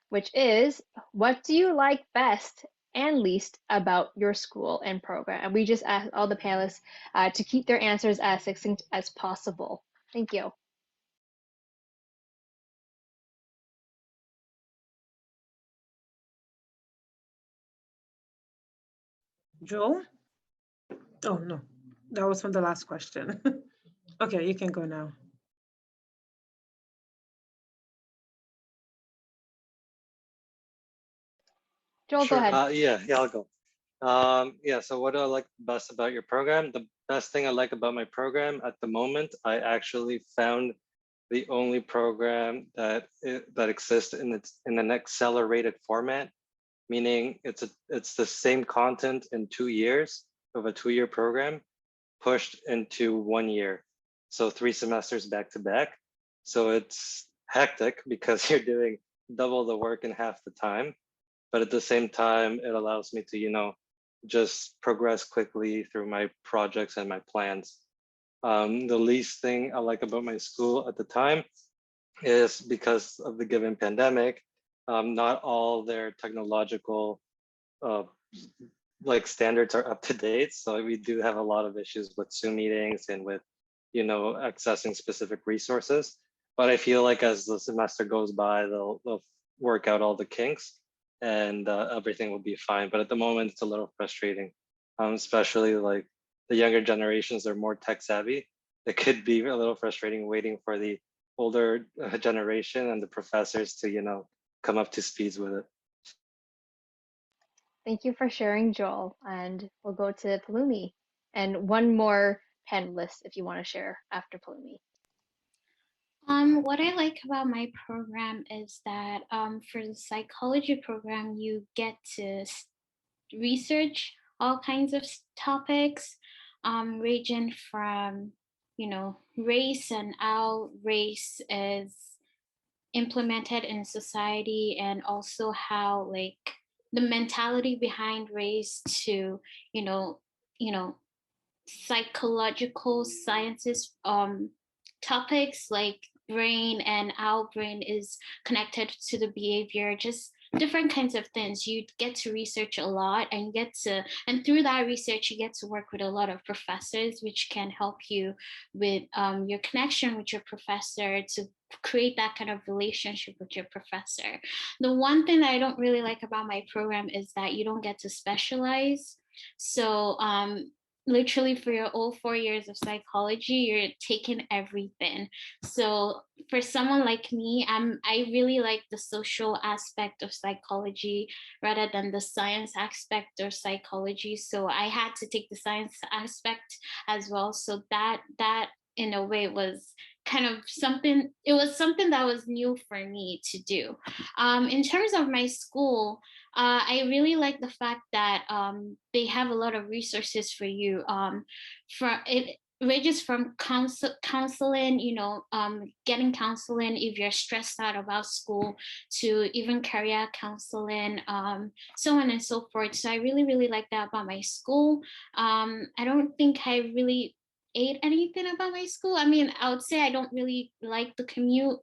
Speaker 1: which is, what do you like best and least about your school and program? And we just asked all the panelists to keep their answers as succinct as possible. Thank you.
Speaker 2: Joel? Oh, no, that was from the last question. Okay, you can go now.
Speaker 1: Joel, go
Speaker 3: Sure.
Speaker 1: ahead.
Speaker 3: Yeah, I'll go. Yeah, so what do I like best about your program? The best thing I like about my program at the moment, I actually found the only program that exists in an accelerated format, meaning it's the same content in 2 years of a 2-year program pushed into 1 year. So 3 semesters back to back. So it's hectic because you're doing double the work in half the time. But at the same time, it allows me to, just progress quickly through my projects and my plans. The least thing I like about my school at the time is because of the given pandemic, not all their technological standards are up to date. So we do have a lot of issues with Zoom meetings and with, accessing specific resources. But I feel like as the semester goes by, they'll work out all the kinks and everything will be fine. But at the moment, it's a little frustrating, especially like the younger generations are more tech savvy. It could be a little frustrating waiting for the older generation and the professors to, come up to speeds with it.
Speaker 1: Thank you for sharing, Joel. And we'll go to Palumi. And one more panelist if you want to share after Palumi.
Speaker 6: What I like about my program is that for the psychology program, you get to research all kinds of topics, ranging from, race and how race is implemented in society, and also how like the mentality behind race to, you know, you know, psychological sciences topics like brain and how brain is connected to the behavior, just different kinds of things. You get to research a lot, and and through that research you get to work with a lot of professors, which can help you with your connection with your professor, to create that kind of relationship with your professor. The one thing that I don't really like about my program is that you don't get to specialize. So literally for your all 4 years of psychology, you're taking everything. So for someone like me, I really like the social aspect of psychology rather than the science aspect of psychology. So I had to take the science aspect as well. So that in a way was kind of something, it was something that was new for me to do. In terms of my school, I really like the fact that they have a lot of resources for you. For it ranges from counseling, getting counseling if you're stressed out about school, to even career counseling, so on and so forth. So I really, really like that about my school. I don't think I really ate anything about my school. I mean, I would say I don't really like the commute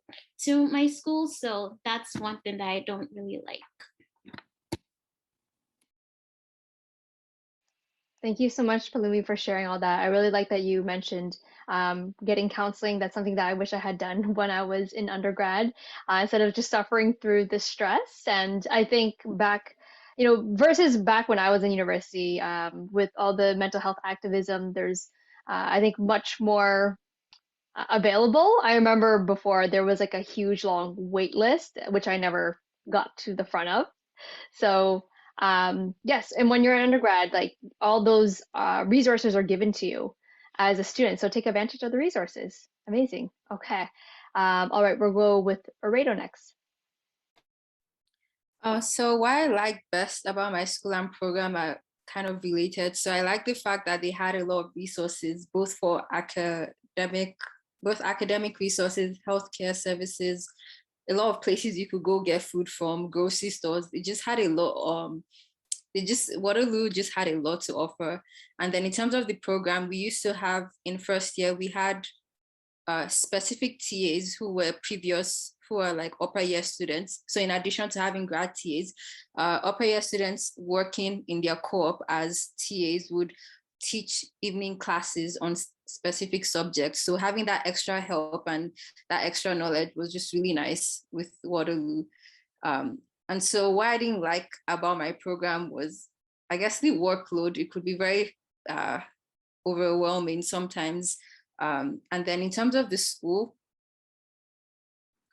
Speaker 6: to my school. So that's one thing that I don't really like.
Speaker 1: Thank you so much, Palumi, for sharing all that. I really like that you mentioned getting counseling. That's something that I wish I had done when I was in undergrad, instead of just suffering through the stress. And I think back, versus back when I was in university, with all the mental health activism, there's, I think, much more available. I remember before there was like a huge long wait list, which I never got to the front of. So yes, and when you're an undergrad, like all those resources are given to you as a student. So take advantage of the resources. Amazing. Okay. All right, we'll go with Aredo next.
Speaker 4: So what I like best about my school and program are kind of related. So I like the fact that they had a lot of resources, both for both academic resources, healthcare services, a lot of places you could go get food from, grocery stores. It just had a lot. Waterloo just had a lot to offer. And then in terms of the program, we used to have in first year, we had specific TAs who were like upper year students. So in addition to having grad TAs, upper year students working in their co-op as TAs would teach evening classes on specific subjects. So having that extra help and that extra knowledge was just really nice with Waterloo. And so what I didn't like about my program was, I guess, the workload. It could be very overwhelming sometimes. And then in terms of the school,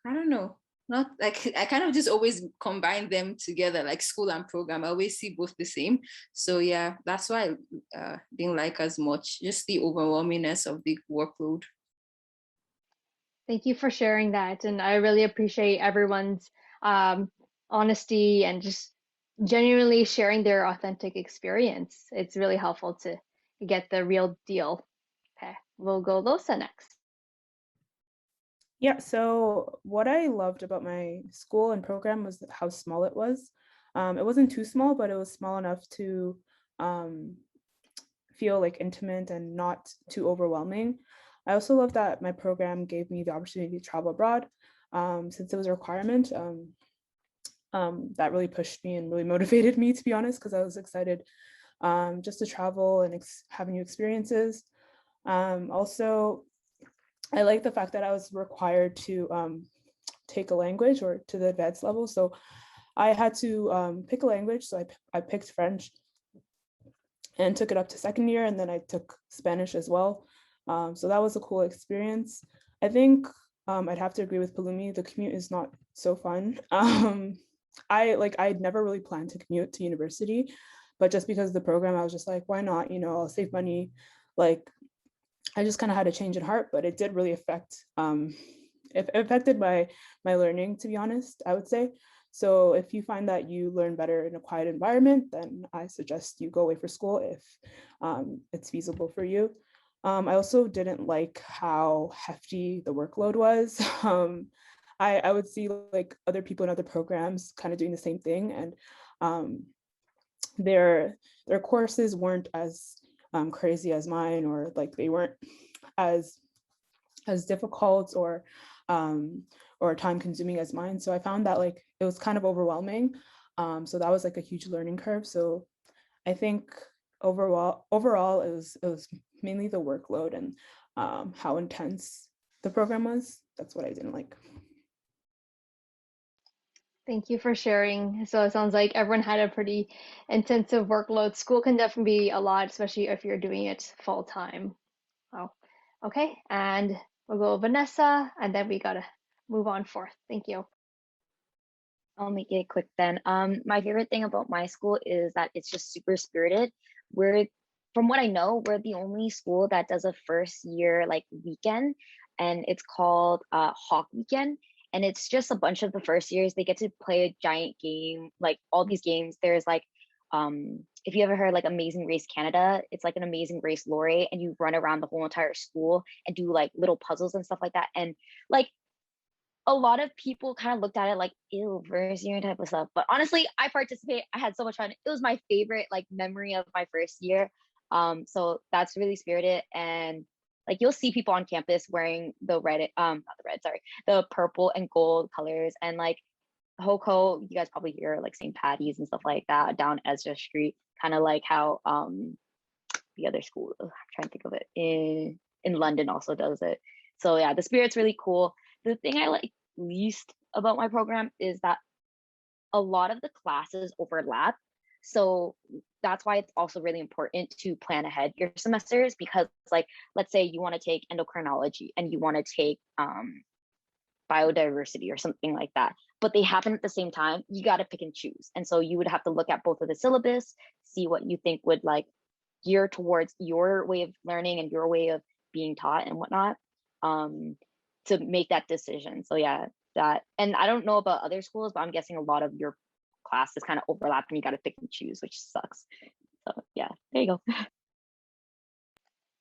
Speaker 4: I don't know, not like, I kind of just always combine them together, like school and program. I always see both the same. So yeah, that's why I didn't like as much, just the overwhelmingness of the workload.
Speaker 1: Thank you for sharing that. And I really appreciate everyone's honesty and just genuinely sharing their authentic experience. It's really helpful to get the real deal. Okay, we'll go Losa next.
Speaker 5: Yeah, so what I loved about my school and program was how small it was. It wasn't too small, but it was small enough to feel like intimate and not too overwhelming. I also love that my program gave me the opportunity to travel abroad since it was a requirement. That really pushed me and really motivated me, to be honest, because I was excited just to travel and have new experiences. Also, I like the fact that I was required to take a language or to the advanced level. So I had to pick a language. So I picked French and took it up to second year. And then I took Spanish as well. So that was a cool experience. I think I'd have to agree with Palumi. The commute is not so fun. I'd never really planned to commute to university, but just because of the program, I was just like, why not? You know, I'll save money. Like, I just kind of had a change in heart, but it did really affect, it affected my learning, to be honest, I would say. So if you find that you learn better in a quiet environment, then I suggest you go away for school if it's feasible for you. I also didn't like how hefty the workload was. I would see like other people in other programs kind of doing the same thing, and their courses weren't as crazy as mine, or like they weren't as difficult or time consuming as mine. So I found that like it was kind of overwhelming. So that was like a huge learning curve. So I think overall it was mainly the workload and how intense the program was. That's what I didn't like.
Speaker 1: Thank you for sharing. So it sounds like everyone had a pretty intensive workload. School can definitely be a lot, especially if you're doing it full time. Oh, okay. And we'll go Vanessa, and then we gotta move on forth. Thank you.
Speaker 7: I'll make it quick then. My favorite thing about my school is that it's just super spirited. From what I know, we're the only school that does a first year like weekend, and it's called Hawk Weekend. And it's just a bunch of the first years, they get to play a giant game, like all these games. There's like, if you ever heard like Amazing Race Canada, it's like an Amazing Race lorry, and you run around the whole entire school and do like little puzzles and stuff like that. And like a lot of people kind of looked at it like, ew, first year type of stuff. But honestly, I participated. I had so much fun. It was my favorite like memory of my first year. So that's really spirited. And like you'll see people on campus wearing the the purple and gold colors. And like Hoko, you guys probably hear like St. Patty's and stuff like that down Ezra Street, kind of like how the other school, I'm trying to think of it, in London also does it. So yeah, the spirit's really cool. The thing I like least about my program is that a lot of the classes overlap. So that's why it's also really important to plan ahead your semesters, because like, let's say you want to take endocrinology and you want to take biodiversity or something like that, but they happen at the same time. You got to pick and choose. And so you would have to look at both of the syllabus, see what you think would like gear towards your way of learning and your way of being taught and whatnot, to make that decision. So yeah, that, and I don't know about other schools, but I'm guessing a lot of your classes kind of overlap and you got to pick and choose, which sucks. So yeah, there you go.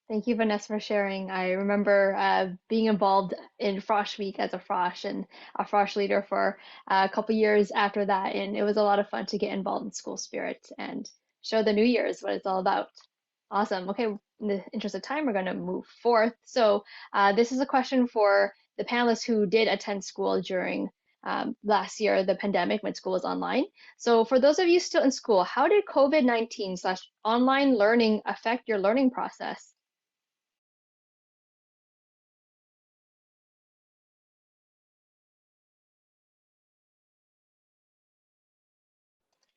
Speaker 1: Thank you, Vanessa, for sharing. I remember being involved in Frosh Week as a Frosh and a Frosh leader for a couple years after that, and it was a lot of fun to get involved in school spirit and show the New Year's what it's all about. Awesome. Okay, in the interest of time, we're going to move forth. So this is a question for the panelists who did attend school during last year, the pandemic, when school was online. So for those of you still in school, how did COVID-19 slash online learning affect your learning process?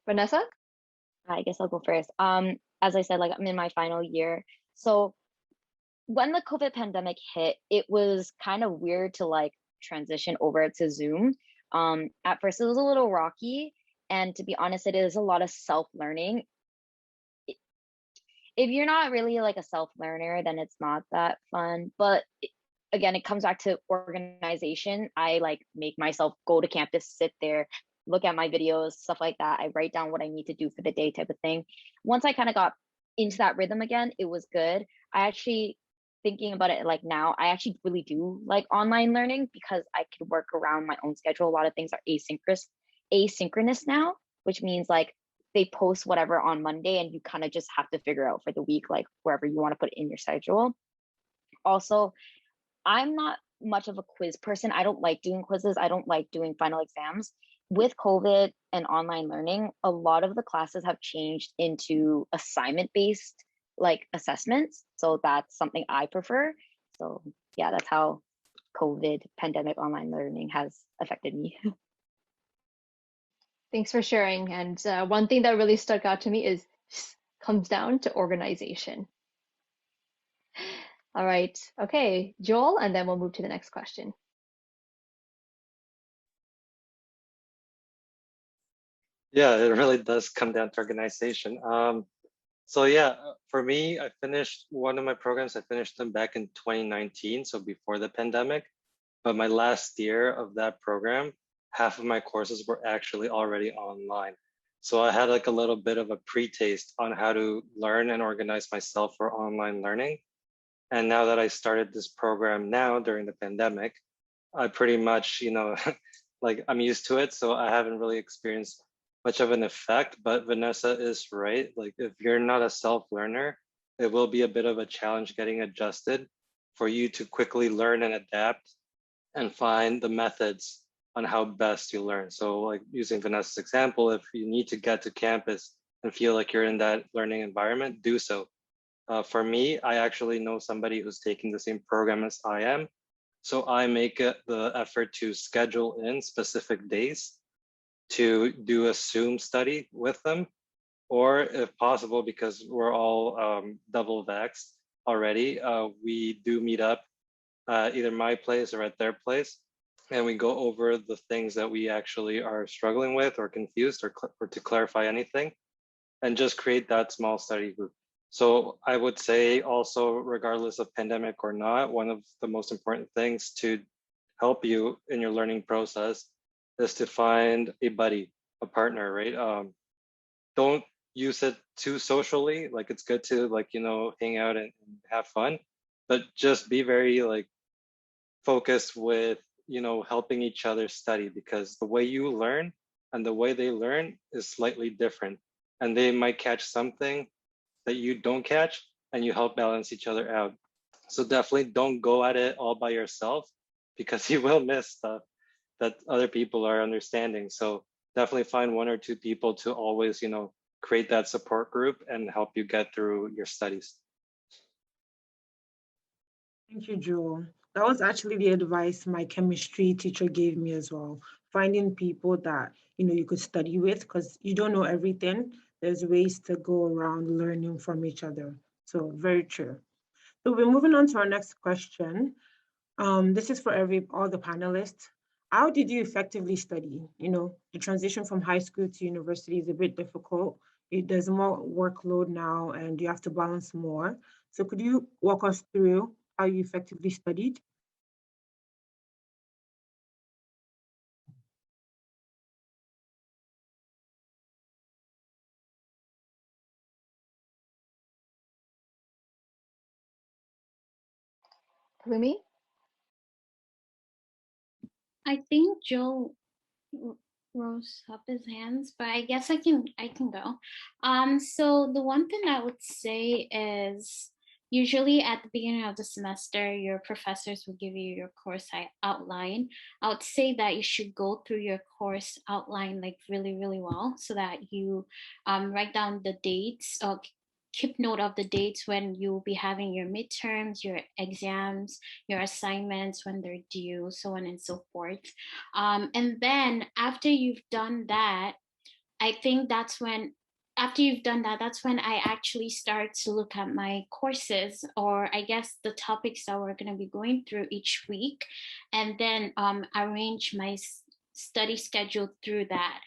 Speaker 1: Vanessa?
Speaker 7: I guess I'll go first. As I said, like I'm in my final year. So when the COVID pandemic hit, it was kind of weird to like transition over to Zoom. At first it was a little rocky. And to be honest, it is a lot of self-learning. If you're not really like a self-learner, then it's not that fun. But again, it comes back to organization. I like make myself go to campus, sit there, look at my videos, stuff like that. I write down what I need to do for the day type of thing. Once I kind of got into that rhythm again, it was good. I actually, thinking about it like now, I actually really do like online learning because I could work around my own schedule. A lot of things are asynchronous now, which means like they post whatever on Monday and you kind of just have to figure out for the week, like wherever you want to put it in your schedule. Also, I'm not much of a quiz person. I don't like doing quizzes. I don't like doing final exams. With COVID and online learning, a lot of the classes have changed into assignment-based like assessments. So that's something I prefer. So yeah, that's how COVID pandemic online learning has affected me.
Speaker 1: Thanks for sharing. And one thing that really stuck out to me is comes down to organization. All right. Okay, Joel, and then we'll move to the next question.
Speaker 3: Yeah, it really does come down to organization. So yeah, for me, I finished one of my programs. I finished them back in 2019, so before the pandemic. But my last year of that program, half of my courses were actually already online. So I had like a little bit of a pre-taste on how to learn and organize myself for online learning. And now that I started this program now during the pandemic, I pretty much, like I'm used to it. So I haven't really experienced much of an effect, but Vanessa is right. Like if you're not a self-learner, it will be a bit of a challenge getting adjusted for you to quickly learn and adapt and find the methods on how best you learn. So like using Vanessa's example, if you need to get to campus and feel like you're in that learning environment, do so. For me, I actually know somebody who's taking the same program as I am. So I make the effort to schedule in specific days to do a Zoom study with them, or if possible, because we're all double vaxxed already, we do meet up either my place or at their place, and we go over the things that we actually are struggling with or confused or to clarify anything, and just create that small study group. So I would say also, regardless of pandemic or not, one of the most important things to help you in your learning process is to find a buddy, a partner, right? Don't use it too socially. Like it's good to like, hang out and have fun, but just be very like focused with, helping each other study, because the way you learn and the way they learn is slightly different. And they might catch something that you don't catch, and you help balance each other out. So definitely don't go at it all by yourself, because you will miss stuff that other people are understanding. So definitely find one or two people to always, create that support group and help you get through your studies.
Speaker 2: Thank you, Joel. That was actually the advice my chemistry teacher gave me as well. Finding people that you could study with, because you don't know everything. There's ways to go around learning from each other. So very true. So we're moving on to our next question. This is for all the panelists. How did you effectively study? The transition from high school to university is a bit difficult. There's more workload now and you have to balance more. So could you walk us through how you effectively studied?
Speaker 1: Palumi?
Speaker 6: I think Joe rose up his hands, but I guess I can go. So the one thing I would say is usually at the beginning of the semester, your professors will give you your course outline. I would say that you should go through your course outline like really, really well so that you write down the dates or keep note of the dates when you'll be having your midterms, your exams, your assignments, when they're due, so on and so forth. And then after you've done that, I think that's when, after you've done that, that's when I actually start to look at my courses, or I guess the topics that we're going to be going through each week, and then arrange my study schedule through that.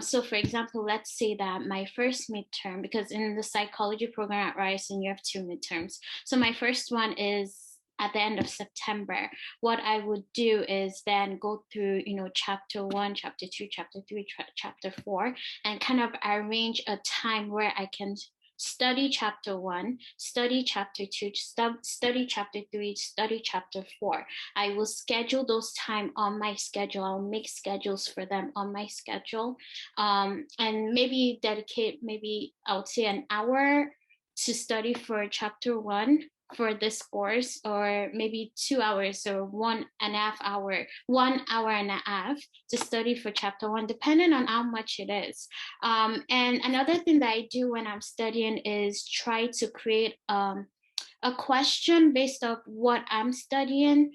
Speaker 6: So for example, let's say that my first midterm, because in the psychology program at Ryerson, you have 2 midterms. So my first one is at the end of September. What I would do is then go through, chapter 1, chapter 2, chapter 3, chapter 4, and kind of arrange a time where I can study chapter 1, study chapter 2, study chapter 3, study chapter 4. I will schedule those time on my schedule. I'll make schedules for them on my schedule, and maybe dedicate, maybe I would say an hour to study for chapter 1 for this course, or maybe 2 hours or 1.5 hour, 1 hour and a half to study for chapter 1, depending on how much it is. And another thing that I do when I'm studying is try to create a question based off what I'm studying,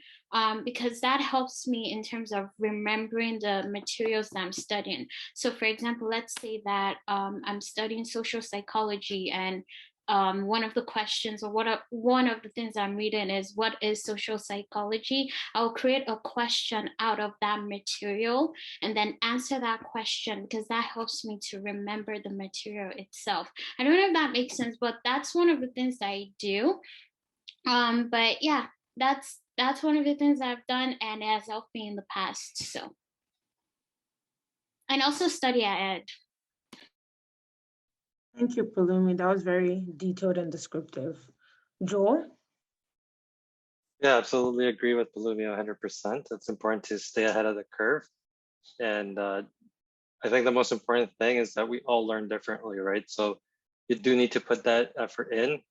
Speaker 6: because that helps me in terms of remembering the materials that I'm studying. So for example, let's say that I'm studying social psychology, and one of the questions, or one of the things I'm reading is, what is social psychology? I'll create a question out of that material and then answer that question, because that helps me to remember the material itself. I don't know if that makes sense, but that's one of the things that I do. But yeah, that's one of the things I've done, and it has helped me in the past. So, and also study at L.E.A.D.
Speaker 2: Thank you, Palumi. That was very detailed and descriptive. Joel?
Speaker 3: Yeah, absolutely agree with Palumi 100%. It's important to stay ahead of the curve. And I think the most important thing is that we all learn differently, right? So you do need to put that effort in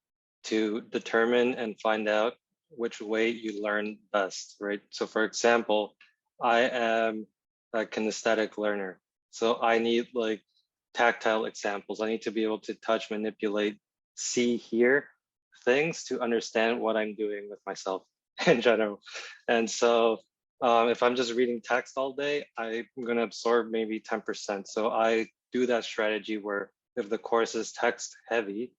Speaker 3: to determine and find out which way you learn best, right? So for example, I am a kinesthetic learner. So I need like tactile examples. I need to be able to touch, manipulate, see, hear things to understand what I'm doing with myself in general. And so if I'm just reading text all day, I'm going to absorb maybe 10%. So I do that strategy where if the course is text heavy,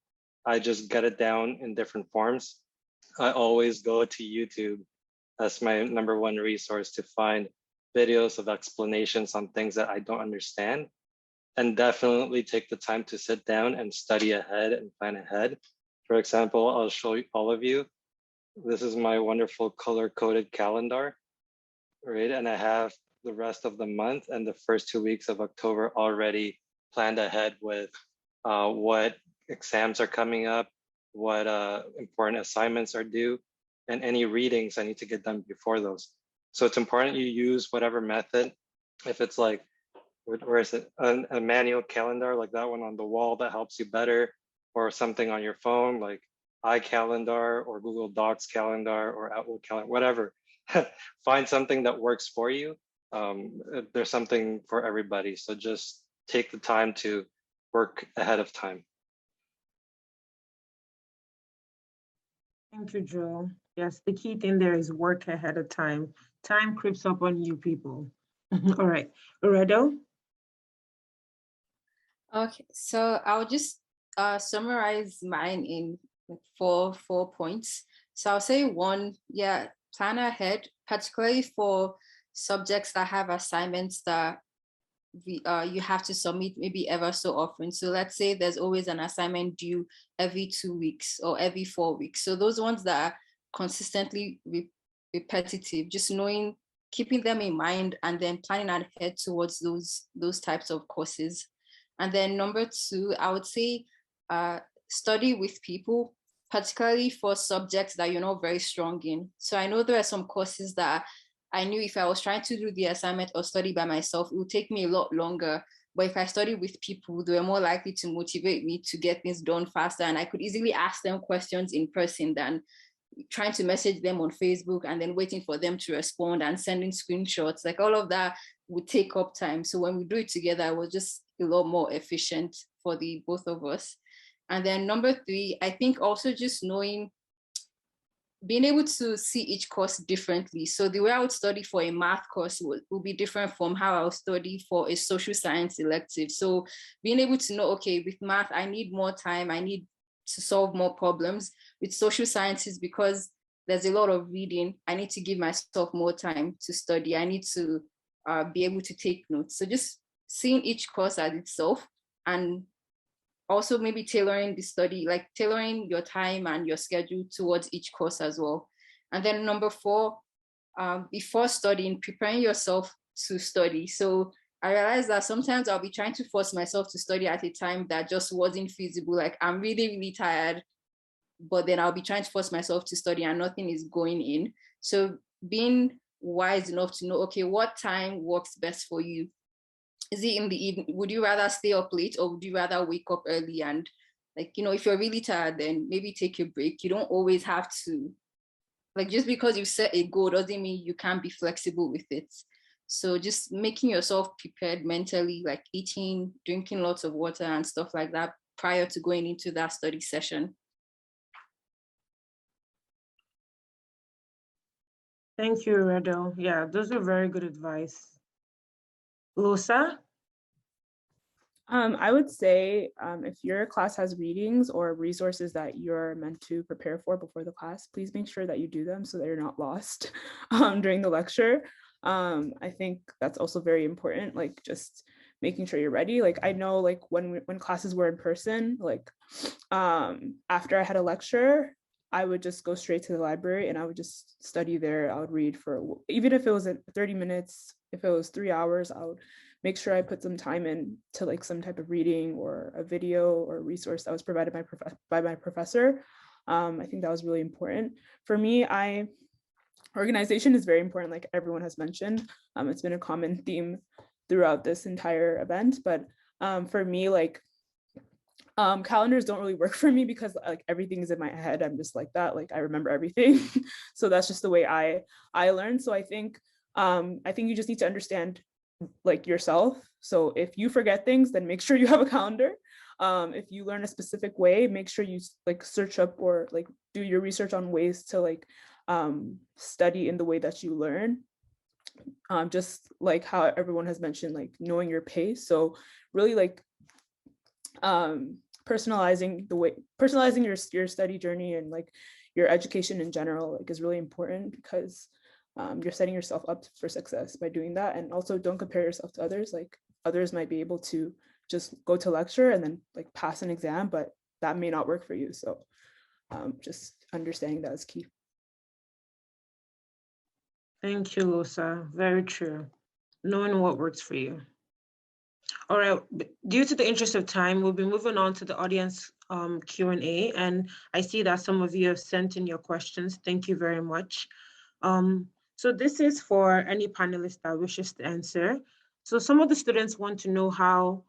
Speaker 3: I just get it down in different forms. I always go to YouTube as my #1 resource to find videos of explanations on things that I don't understand, and definitely take the time to sit down and study ahead and plan ahead. For example, I'll show all of you. This is my wonderful color-coded calendar, right? And I have the rest of the month and the first 2 weeks of October already planned ahead with what exams are coming up, what important assignments are due, and any readings I need to get done before those. So it's important you use whatever method. If it's like, where is it? A manual calendar like that one on the wall that helps you better, or something on your phone like iCalendar or Google Docs calendar or Outlook calendar, whatever. Find something that works for you. There's something for everybody. So just take the time to work ahead of time.
Speaker 2: Thank you, Joel. Yes, the key thing there is work ahead of time. Time creeps up on you people. All right, Loredo?
Speaker 4: Okay, so I'll just summarize mine in four points. So I'll say 1, yeah, plan ahead, particularly for subjects that have assignments that you have to submit maybe ever so often. So let's say there's always an assignment due every 2 weeks or every 4 weeks. So those ones that are consistently repetitive, just knowing, keeping them in mind, and then planning ahead towards those types of courses. And then number 2, I would say study with people, particularly for subjects that you're not very strong in. So I know there are some courses that I knew if I was trying to do the assignment or study by myself, it would take me a lot longer. But if I study with people, they were more likely to motivate me to get things done faster. And I could easily ask them questions in person than trying to message them on Facebook and then waiting for them to respond and sending screenshots. Like all of that would take up time. So when we do it together, it was just a lot more efficient for the both of us. And then number 3, I think also just knowing, being able to see each course differently. So the way I would study for a math course will be different from how I'll study for a social science elective. So being able to know, okay, with math, I need more time. I need to solve more problems. With social sciences, because there's a lot of reading, I need to give myself more time to study. I need to be able to take notes. So just seeing each course as itself, and also maybe tailoring the study, like tailoring your time and your schedule towards each course as well. And then number 4, before studying, preparing yourself to study. So I realized that sometimes I'll be trying to force myself to study at a time that just wasn't feasible. Like I'm really, really tired, but then I'll be trying to force myself to study and nothing is going in. So being wise enough to know, okay, what time works best for you? Is it in the evening? Would you rather stay up late or would you rather wake up early? And like, if you're really tired, then maybe take a break. You don't always have to, like, just because you set a goal doesn't mean you can't be flexible with it. So just making yourself prepared mentally, like eating, drinking lots of water and stuff like that prior to going into that study session.
Speaker 2: Thank you, Redo. Yeah, those are very good advice. Losa?
Speaker 5: I would say if your class has readings or resources that you're meant to prepare for before the class, please make sure that you do them so that you're not lost during the lecture. I think that's also very important, like just making sure you're ready. Like I know like when classes were in person, like after I had a lecture, I would just go straight to the library and I would just study there. I would read for, even if it was 30 minutes, if it was 3 hours, I would make sure I put some time in to like some type of reading or a video or a resource that was provided by my professor. I think that was really important. For me, organization is very important, like everyone has mentioned. It's been a common theme throughout this entire event, but for me, like calendars don't really work for me because like everything is in my head. I'm just like that, like I remember everything. So that's just the way I learn. So I think you just need to understand like yourself. So if you forget things, then make sure you have a calendar. If you learn a specific way, make sure you like search up or like do your research on ways to like study in the way that you learn. Just like how everyone has mentioned, like knowing your pace. So really like personalizing your study journey and like your education in general like is really important because you're setting yourself up for success by doing that. And also don't compare yourself to others. Like others might be able to just go to lecture and then like pass an exam, but that may not work for you. So just understanding that is key.
Speaker 2: Thank you, Losa. Very true. Knowing what works for you. All right, due to the interest of time, we'll be moving on to the audience Q&A. And I see that some of you have sent in your questions. Thank you very much. So this is for any panelist that wishes to answer. So some of the students want to know how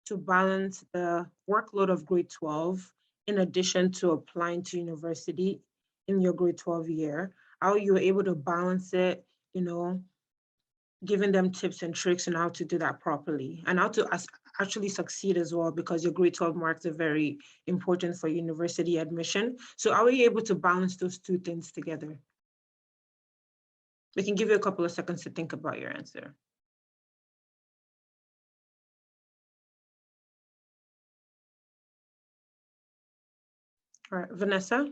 Speaker 2: to balance the workload of grade 12 in addition to applying to university in your grade 12 year, how you were able to balance it, giving them tips and tricks on how to do that properly and how to actually succeed as well, because your grade 12 marks are very important for university admission. So how are you able to balance those two things together? We can give you a couple of seconds to think about your answer. All right, Vanessa?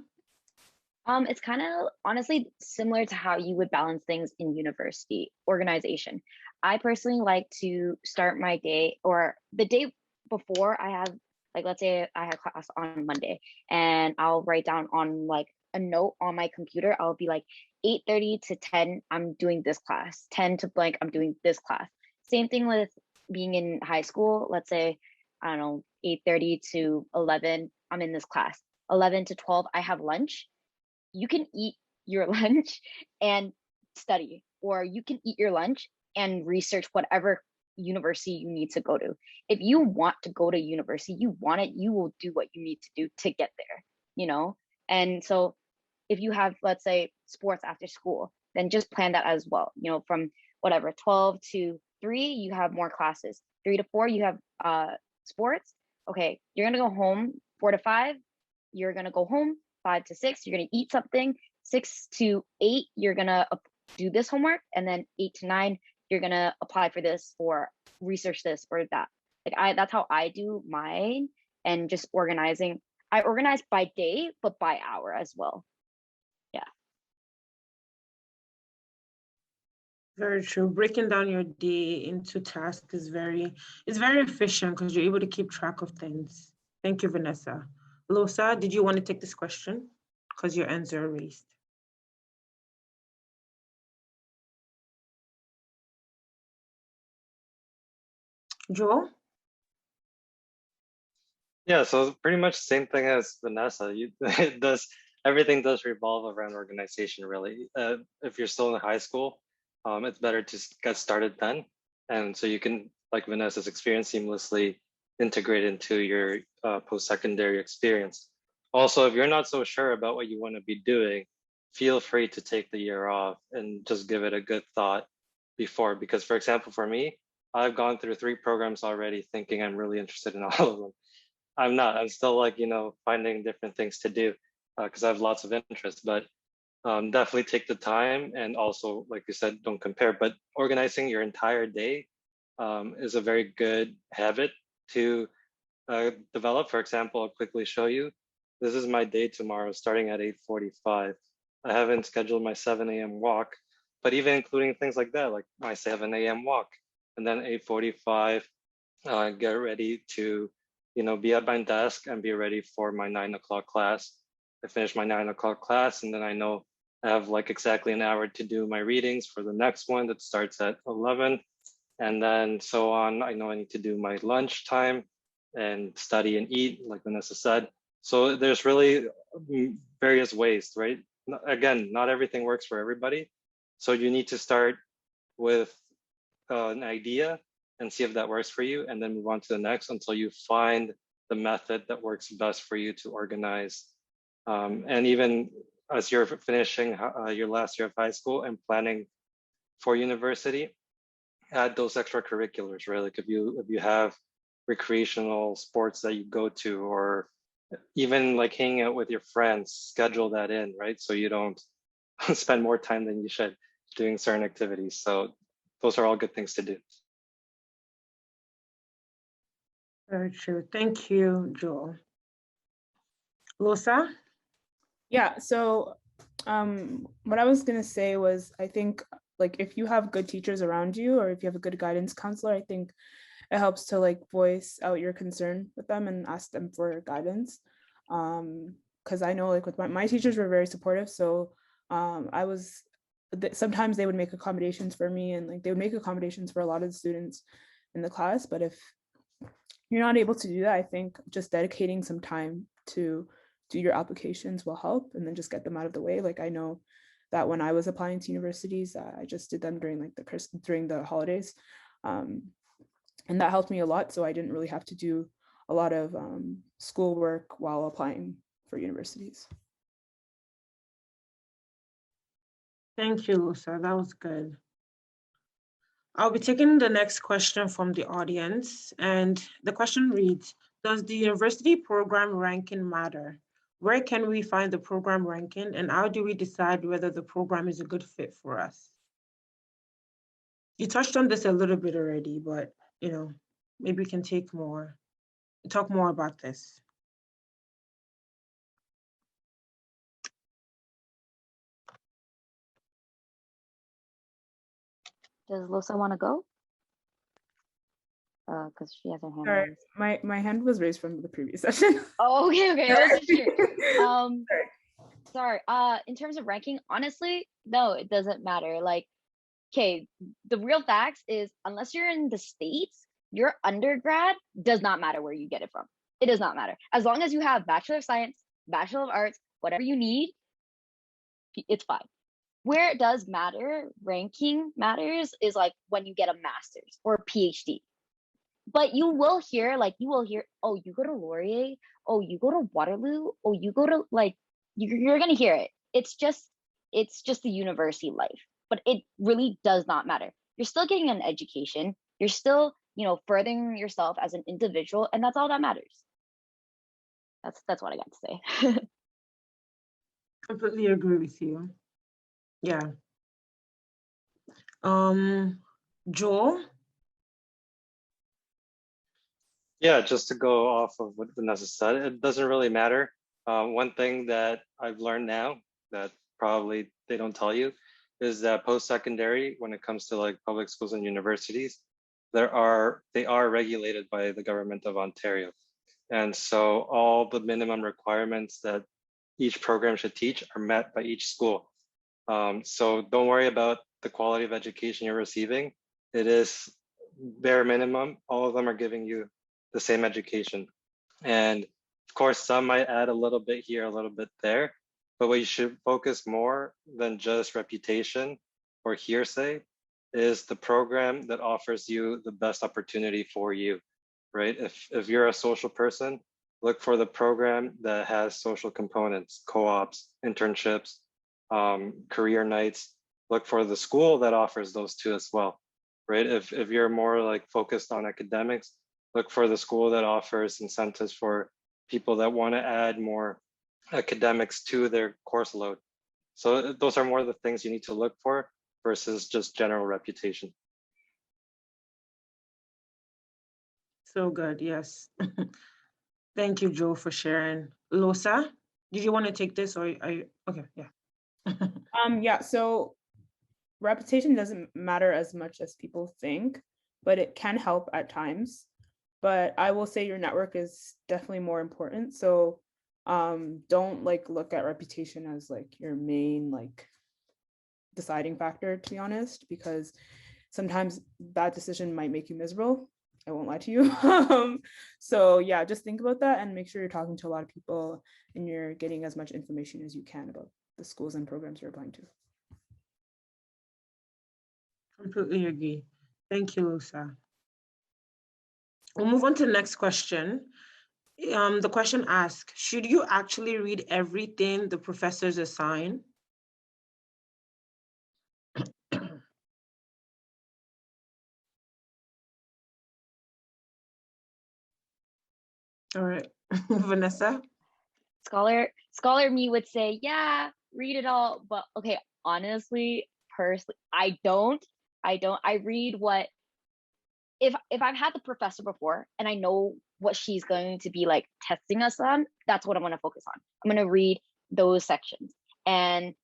Speaker 7: It's kind of honestly similar to how you would balance things in university organization. I personally like to start my day or the day before I have, like, let's say I have class on Monday and I'll write down on like a note on my computer. I'll be like 8:30 to 10, I'm doing this class, 10 to blank, I'm doing this class. Same thing with being in high school. Let's say, I don't know, 8:30 to 11, I'm in this class. 11 to 12, I have lunch. You can eat your lunch and study, or you can eat your lunch and research whatever university you need to go to. If you want to go to university, you want it, you will do what you need to do to get there, you know? And so if you have, let's say, sports after school, then just plan that as well. You know, from whatever 12 to 3, you have more classes. 3 to 4, you have sports. Okay, you're gonna go home. 4 to 5, you're gonna go home. 5 to 6, you're gonna eat something. 6 to 8, you're gonna do this homework, and then 8 to 9, you're gonna apply for this or research this or that. Like that's how I do mine, and just organizing. I organize by day, but by hour as well. Yeah.
Speaker 2: Very true. Breaking down your day into tasks is very efficient because you're able to keep track of things. Thank you, Vanessa. Losa, did you want to take this question? Because your hands are raised. Joel?
Speaker 3: Yeah, so pretty much the same thing as Vanessa. Everything does revolve around organization, really. If you're still in high school, it's better to get started then. And so you can, like Vanessa's experience, seamlessly integrate into your post-secondary experience. Also, if you're not so sure about what you want to be doing, feel free to take the year off and just give it a good thought before. Because, for example, for me, I've gone through 3 programs already thinking I'm really interested in all of them. I'm not. I'm still like, finding different things to do because I have lots of interests. But definitely take the time, and also, like you said, don't compare. But organizing your entire day is a very good habit to develop. For example, I'll quickly show you. This is my day tomorrow, starting at 8:45. I haven't scheduled my 7 a.m. walk, but even including things like that, like my 7 a.m. walk, and then 8:45, get ready to be at my desk and be ready for my 9 o'clock class. I finish my 9 o'clock class, and then I know I have like exactly an hour to do my readings for the next one that starts at 11. And then so on. I know I need to do my lunch time and study and eat, like Vanessa said. So there's really various ways, right? Again, not everything works for everybody. So you need to start with an idea and see if that works for you, and then move on to the next until you find the method that works best for you to organize. And even as you're finishing your last year of high school and planning for university, add those extracurriculars, right? Like if you have recreational sports that you go to, or even like hanging out with your friends, schedule that in, right? So you don't spend more time than you should doing certain activities. So those are all good things to do.
Speaker 2: Very true. Thank you, Joel. Losa?
Speaker 5: Yeah, so what I was gonna say was, I think like if you have good teachers around you, or if you have a good guidance counselor, I think it helps to like voice out your concern with them and ask them for guidance. Because I know like with my teachers were very supportive, so sometimes they would make accommodations for me, and like they would make accommodations for a lot of the students in the class. But if you're not able to do that, I think just dedicating some time to do your applications will help, and then just get them out of the way. Like I know that when I was applying to universities, I just did them during like during the holidays, and that helped me a lot. So I didn't really have to do a lot of schoolwork while applying for universities.
Speaker 2: Thank you, Losa. That was good. I'll be taking the next question from the audience, and the question reads, does the university program ranking matter? Where can we find the program ranking, and how do we decide whether the program is a good fit for us? You touched on this a little bit already, but maybe we can talk more about this.
Speaker 7: Does Losa want to go? Because she has her hand
Speaker 5: Sorry,
Speaker 7: raised.
Speaker 5: my hand was raised from the previous session.
Speaker 7: Oh, okay. I wasn't sure. Sorry. In terms of ranking, honestly, no, it doesn't matter. Like, okay, the real facts is, unless you're in the States, your undergrad does not matter where you get it from. It does not matter. As long as you have Bachelor of Science, Bachelor of Arts, whatever you need, it's fine. Where it does matter, ranking matters, is like when you get a master's or a PhD. But you will hear, oh, you go to Laurier, oh, you go to Waterloo, oh, you go to like, you're gonna hear it. It's just the university life, but it really does not matter. You're still getting an education. You're still, furthering yourself as an individual, and that's all that matters. That's what I got to say.
Speaker 2: Completely agree with you. Yeah. Joel?
Speaker 3: Yeah, just to go off of what Vanessa said, it doesn't really matter. One thing that I've learned now that probably they don't tell you is that post-secondary, when it comes to like public schools and universities, they are regulated by the government of Ontario. And so all the minimum requirements that each program should teach are met by each school. So don't worry about the quality of education you're receiving. It is bare minimum. All of them are giving you the same education. And of course, some might add a little bit here, a little bit there, but what you should focus more than just reputation or hearsay is the program that offers you the best opportunity for you, right? If you're a social person, look for the program that has social components, co-ops, internships, career nights. Look for the school that offers those two as well, right? If you're more like focused on academics, look for the school that offers incentives for people that want to add more academics to their course load. So those are more the things you need to look for versus just general reputation.
Speaker 2: So good, yes. Thank you, Joe, for sharing. Losa, did you want to take this or okay, yeah.
Speaker 5: Yeah, so reputation doesn't matter as much as people think, but it can help at times. But I will say your network is definitely more important. So don't like look at reputation as like your main like deciding factor, to be honest, because sometimes that decision might make you miserable. I won't lie to you. So yeah, just think about that and make sure you're talking to a lot of people and you're getting as much information as you can about the schools and programs you're applying to.
Speaker 2: Completely agree. Thank you, Losa. We'll move on to the next question. The question asks, should you actually read everything the professors assign? All right, Vanessa?
Speaker 7: Scholar me would say, yeah, read it all. But okay, honestly, personally, I don't. I read what, if I've had the professor before and I know what she's going to be like testing us on, that's what I'm going to focus on. I'm going to read those sections. And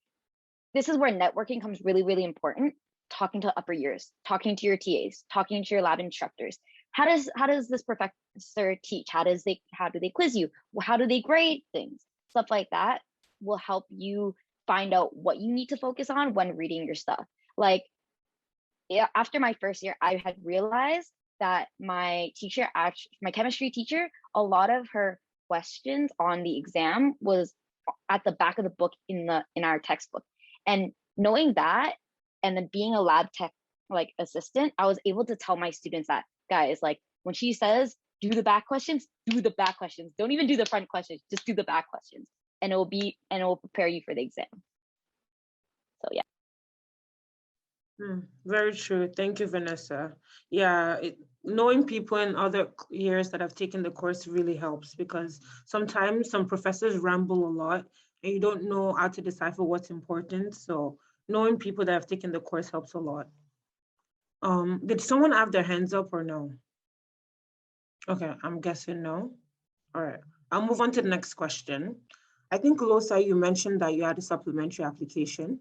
Speaker 7: this is where networking comes really, really important. Talking to upper years, talking to your TAs, talking to your lab instructors. How does this professor teach? How do they quiz you? How do they grade things? Stuff like that will help you find out what you need to focus on when reading your stuff. Like, yeah, after my first year, I had realized that my chemistry teacher, a lot of her questions on the exam was at the back of the book in our textbook. And knowing that, and then being a lab tech like assistant, I was able to tell my students that, guys, like when she says do the back questions, do the back questions. Don't even do the front questions, just do the back questions. And it will prepare you for the exam. So yeah.
Speaker 2: Very true. Thank you, Vanessa. Yeah, knowing people in other years that have taken the course really helps, because sometimes some professors ramble a lot and you don't know how to decipher what's important. So knowing people that have taken the course helps a lot. Did someone have their hands up or no? Okay, I'm guessing no. All right, I'll move on to the next question. I think, Losa, you mentioned that you had a supplementary application.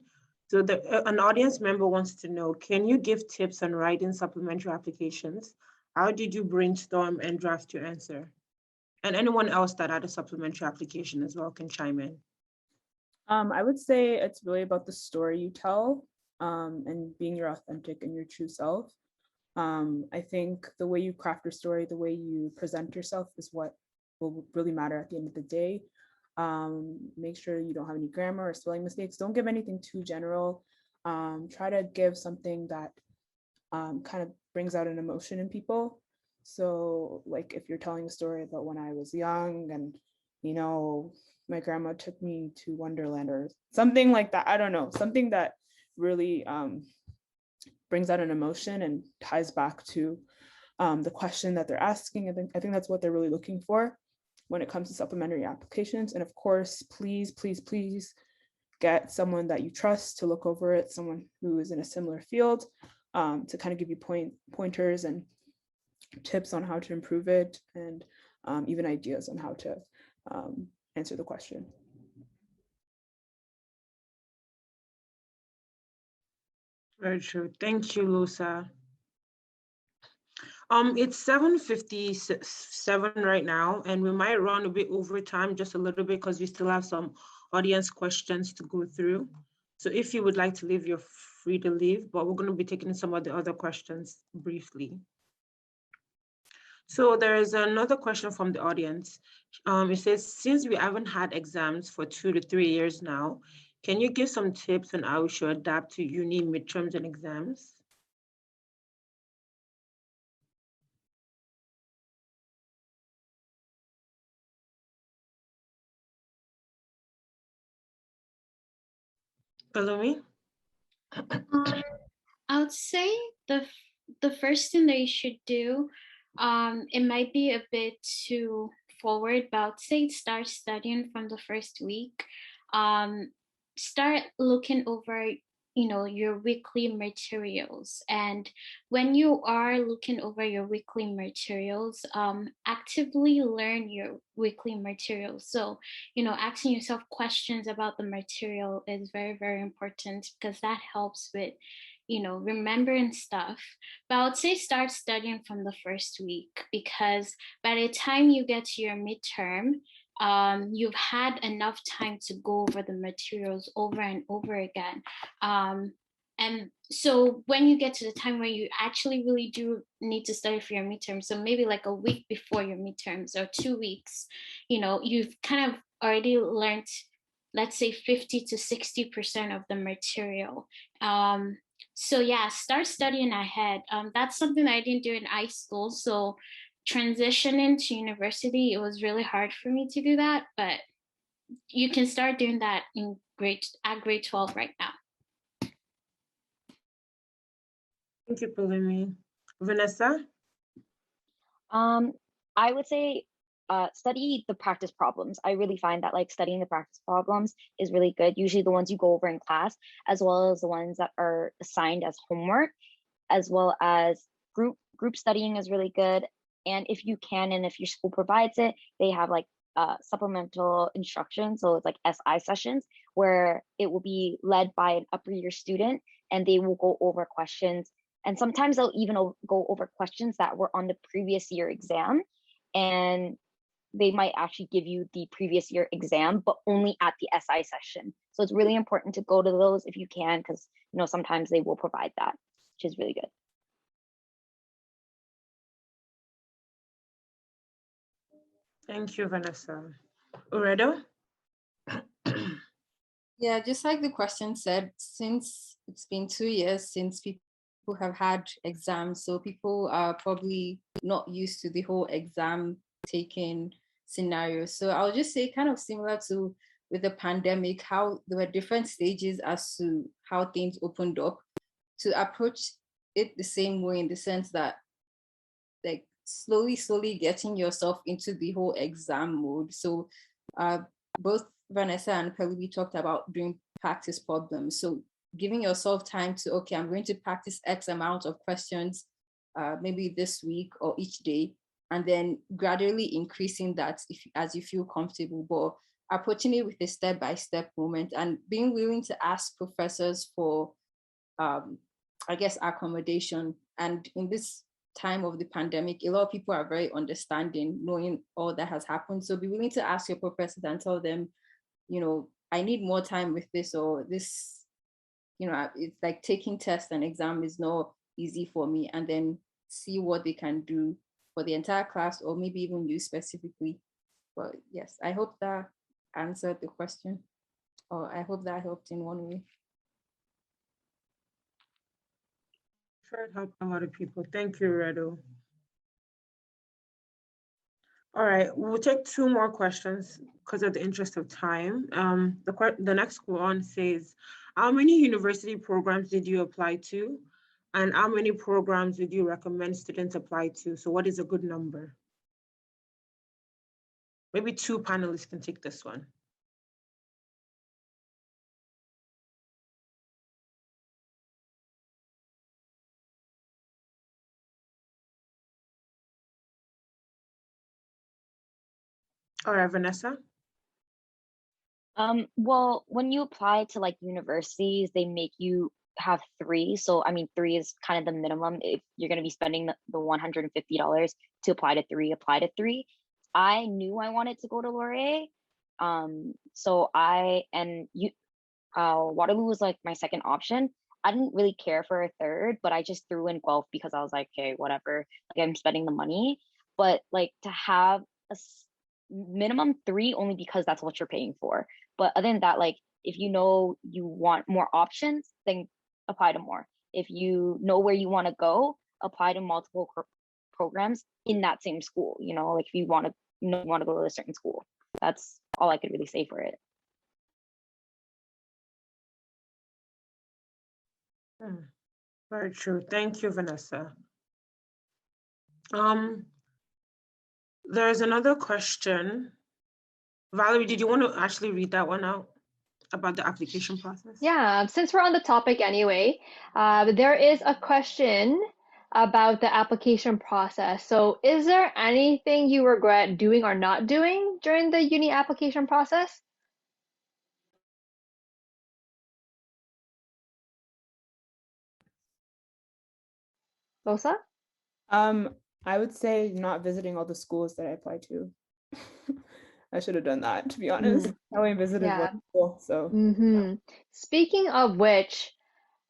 Speaker 2: So an audience member wants to know, can you give tips on writing supplementary applications? How did you brainstorm and draft your answer? And anyone else that had a supplementary application as well can chime in.
Speaker 5: I would say it's really about the story you tell and being your authentic and your true self. I think the way you craft your story, the way you present yourself is what will really matter at the end of the day. Make sure you don't have any grammar or spelling mistakes. Don't give anything too general. Try to give something that kind of brings out an emotion in people. So like if you're telling a story about when I was young and, you know, my grandma took me to Wonderland or something like that. I don't know, something that really brings out an emotion and ties back to the question that they're asking. I think that's what they're really looking for when it comes to supplementary applications. And of course, please, please, please get someone that you trust to look over it, someone who is in a similar field, to kind of give you pointers and tips on how to improve it, and even ideas on how to answer the question.
Speaker 2: Very true. Thank you, Lusa. It's 7:57 right now, and we might run a bit over time, just a little bit, because we still have some audience questions to go through. So if you would like to leave, you're free to leave, but we're going to be taking some of the other questions briefly. So there is another question from the audience. It says, since we haven't had exams for 2 to 3 years now, can you give some tips on how we should adapt to uni midterms and exams? Palumi?
Speaker 6: I would say the first thing that you should do, it might be a bit too forward, but I would say start studying from the first week. Start looking over, you know, your weekly materials. And when you are looking over your weekly materials, actively learn your weekly materials. So, you know, asking yourself questions about the material is very, very important, because that helps with, you know, remembering stuff. But I would say start studying from the first week, because by the time you get to your midterm, you've had enough time to go over the materials over and over again. And so when you get to the time where you actually really do need to study for your midterm, so maybe like a week before your midterms or 2 weeks, you know, you've kind of already learned, let's say 50 to 60% of the material. So yeah, start studying ahead. That's something I didn't do in high school. So transitioning to university, it was really hard for me to do that, but you can start doing that at grade 12 right now.
Speaker 2: Thank you, Palumi. Vanessa?
Speaker 7: I would say study the practice problems. I really find that like studying the practice problems is really good. Usually the ones you go over in class, as well as the ones that are assigned as homework, as well as group studying is really good. And if you can, and if your school provides it, they have like supplemental instruction. So it's like SI sessions where it will be led by an upper year student, and they will go over questions. And sometimes they'll even go over questions that were on the previous year exam, and they might actually give you the previous year exam, but only at the SI session. So it's really important to go to those if you can, because you know sometimes they will provide that, which is really good.
Speaker 2: Thank you, Vanessa. Uredo?
Speaker 4: Yeah, just like the question said, since it's been 2 years since people have had exams, so people are probably not used to the whole exam taking scenario. So I'll just say kind of similar to with the pandemic, how there were different stages as to how things opened up, to approach it the same way, in the sense that like slowly getting yourself into the whole exam mode. So both Vanessa and Pelumi talked about doing practice problems. So giving yourself time to, okay, I'm going to practice X amount of questions, maybe this week or each day, and then gradually increasing that as you feel comfortable, but approaching it with a step-by-step moment, and being willing to ask professors for, I guess, accommodation. And in this time of the pandemic, a lot of people are very understanding, knowing all that has happened. So be willing to ask your professors and tell them, you know, I need more time with this, or this, you know, it's like taking tests and exam is not easy for me, and then see what they can do for the entire class, or maybe even you specifically. But yes, I hope that answered the question. Or I hope that helped in one way.
Speaker 2: Sure, it helped a lot of people. Thank you, Redo. All right, we'll take two more questions because of the interest of time. The next one says, how many university programs did you apply to? And how many programs would you recommend students apply to? So what is a good number? Maybe two panelists can take this one. All right, Vanessa.
Speaker 7: Well, when you apply to like universities, they make you have three. So I mean, three is kind of the minimum. If you're going to be spending the $150 to apply to three. I knew I wanted to go to L.E.A.D. So Waterloo was like my second option. I didn't really care for a third, but I just threw in Guelph because I was like, okay, whatever. Like I'm spending the money, but like to have minimum three only because that's what you're paying for. But other than that, like if you know you want more options, then apply to more. If you know where you want to go, apply to multiple programs in that same school. You know, like if you want to go to a certain school. That's all I could really say for it.
Speaker 2: Very true. Thank you, Vanessa. There's another question. Valerie, did you want to actually read that one out about the application process?
Speaker 1: Yeah, since we're on the topic anyway, there is a question about the application process. So is there anything you regret doing or not doing during the uni application process? Losa?
Speaker 5: I would say not visiting all the schools that I applied to. I should have done that, to be honest. I only visited one school, so.
Speaker 1: Speaking of which,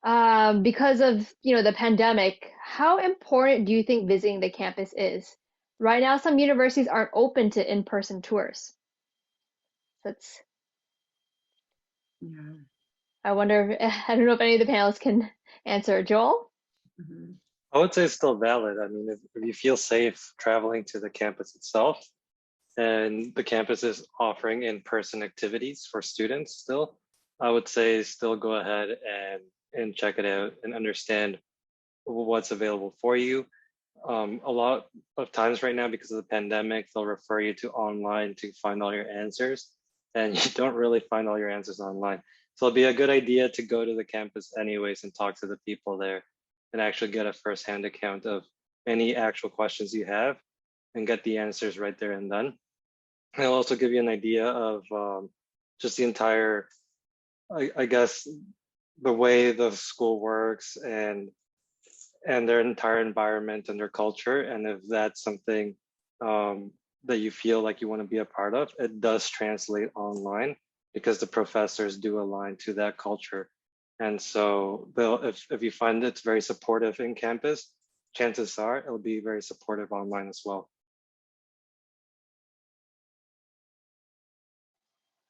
Speaker 1: because of the pandemic, how important do you think visiting the campus is? Right now, some universities aren't open to in-person tours. That's.
Speaker 2: Yeah.
Speaker 1: I wonder I don't know if any of the panelists can answer. Joel?
Speaker 3: I would say it's still valid. I mean, if you feel safe traveling to the campus itself, and the campus is offering in-person activities for students still, I would say still go ahead and check it out and understand what's available for you. A lot of times right now, because of the pandemic, they'll refer you to online to find all your answers, and you don't really find all your answers online. So it'll be a good idea to go to the campus anyways and talk to the people there and actually get a firsthand account of any actual questions you have and get the answers right there and then. And it'll also give you an idea of just the entire, I guess, the way the school works and their entire environment and their culture. And if that's something that you feel like you want to be a part of, it does translate online because the professors do align to that culture. And so if you find it's very supportive in campus, chances are it'll be very supportive online as well.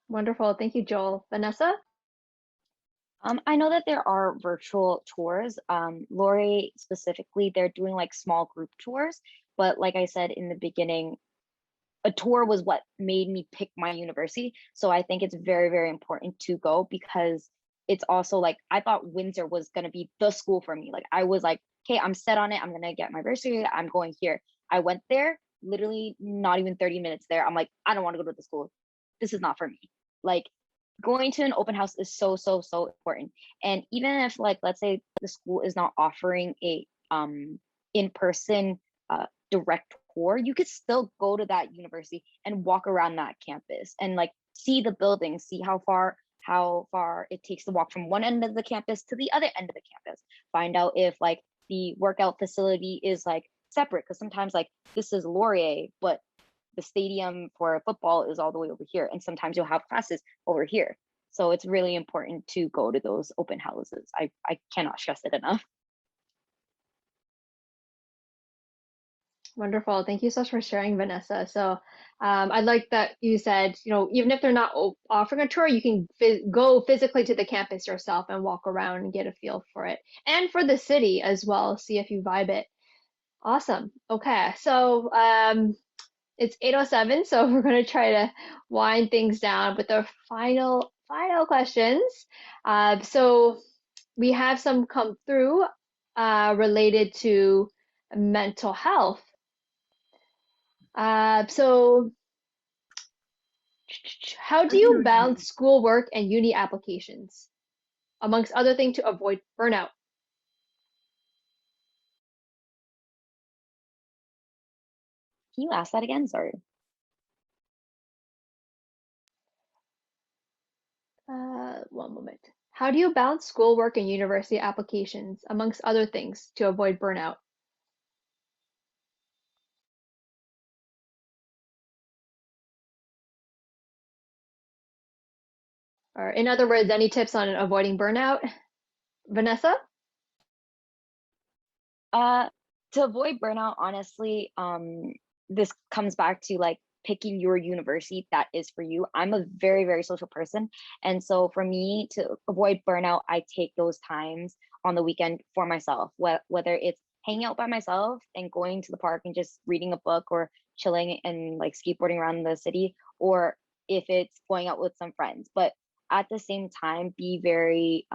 Speaker 1: Wonderful. Thank you, Joel. Vanessa?
Speaker 7: I know that there are virtual tours. L.E.A.D specifically, they're doing like small group tours. But like I said in the beginning, a tour was what made me pick my university. So I think it's very, very important to go because it's also like, I thought Windsor was going to be the school for me. Like I was like, okay, I'm set on it. I'm going to get my bursary. I'm going here. I went there, literally not even 30 minutes there. I'm like, I don't want to go to the school. This is not for me. Like going to an open house is so, so, so important. And even if like, let's say the school is not offering a in-person direct tour, you could still go to that university and walk around that campus and like see the buildings, see how far it takes to walk from one end of the campus to the other end of the campus. Find out if like the workout facility is like separate, because sometimes like this is L.E.A.D, but the stadium for football is all the way over here, and sometimes you'll have classes over here. So it's really important to go to those open houses. I cannot stress it enough.
Speaker 1: Wonderful. Thank you so much for sharing, Vanessa. So I like that you said, even if they're not offering a tour, you can go physically to the campus yourself and walk around and get a feel for it. And for the city as well, see if you vibe it. Awesome. Okay. So it's 8:07, so we're going to try to wind things down with our final questions. So we have some come through related to mental health. So how do you balance schoolwork and uni applications, amongst other things, to avoid burnout?
Speaker 7: Can you ask that again? Sorry.
Speaker 1: One moment. How do you balance schoolwork and university applications, amongst other things, to avoid burnout? Or in other words, any tips on avoiding burnout? Vanessa?
Speaker 7: To avoid burnout, honestly, this comes back to like picking your university that is for you. I'm a very, very social person. And so for me to avoid burnout, I take those times on the weekend for myself, whether it's hanging out by myself and going to the park and just reading a book or chilling and like skateboarding around the city, or if it's going out with some friends. But at the same time, be very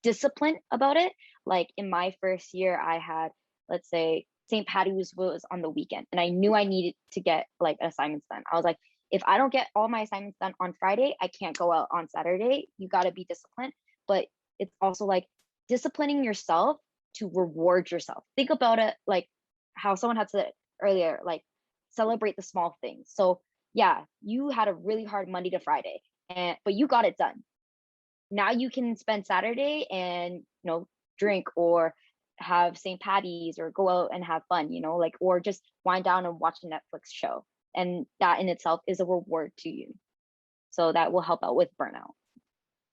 Speaker 7: disciplined about it. Like in my first year, I had, let's say, St. Patty's was on the weekend, and I knew I needed to get like assignments done. I was like, if I don't get all my assignments done on Friday, I can't go out on Saturday. You got to be disciplined. But it's also like disciplining yourself to reward yourself. Think about it like how someone had said earlier, like celebrate the small things. So yeah, you had a really hard Monday to Friday, but you got it done. Now you can spend Saturday and drink or have St. Patty's or go out and have fun, like, or just wind down and watch a Netflix show. And that in itself is a reward to you. So that will help out with burnout.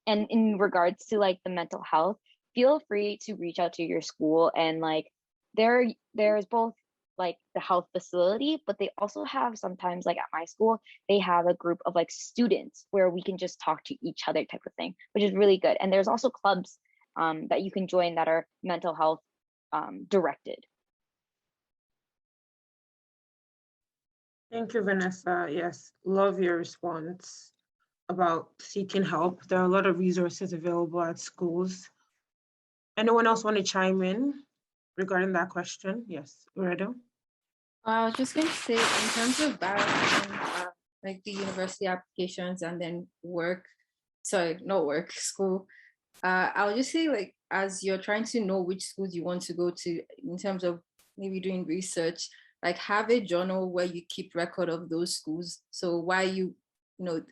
Speaker 7: And in regards to like the mental health, feel free to reach out to your school, and like there's both like the health facility, but they also have sometimes, like at my school, they have a group of like students where we can just talk to each other type of thing, which is really good. And there's also clubs that you can join that are mental health directed.
Speaker 2: Thank you, Vanessa. Yes, love your response about seeking help. There are a lot of resources available at schools. Anyone else want to chime in regarding that question? Yes, Redo.
Speaker 4: I was just going to say, in terms of balancing like the university applications and then school, I would just say, like, as you're trying to know which schools you want to go to, in terms of maybe doing research, like have a journal where you keep record of those schools. So why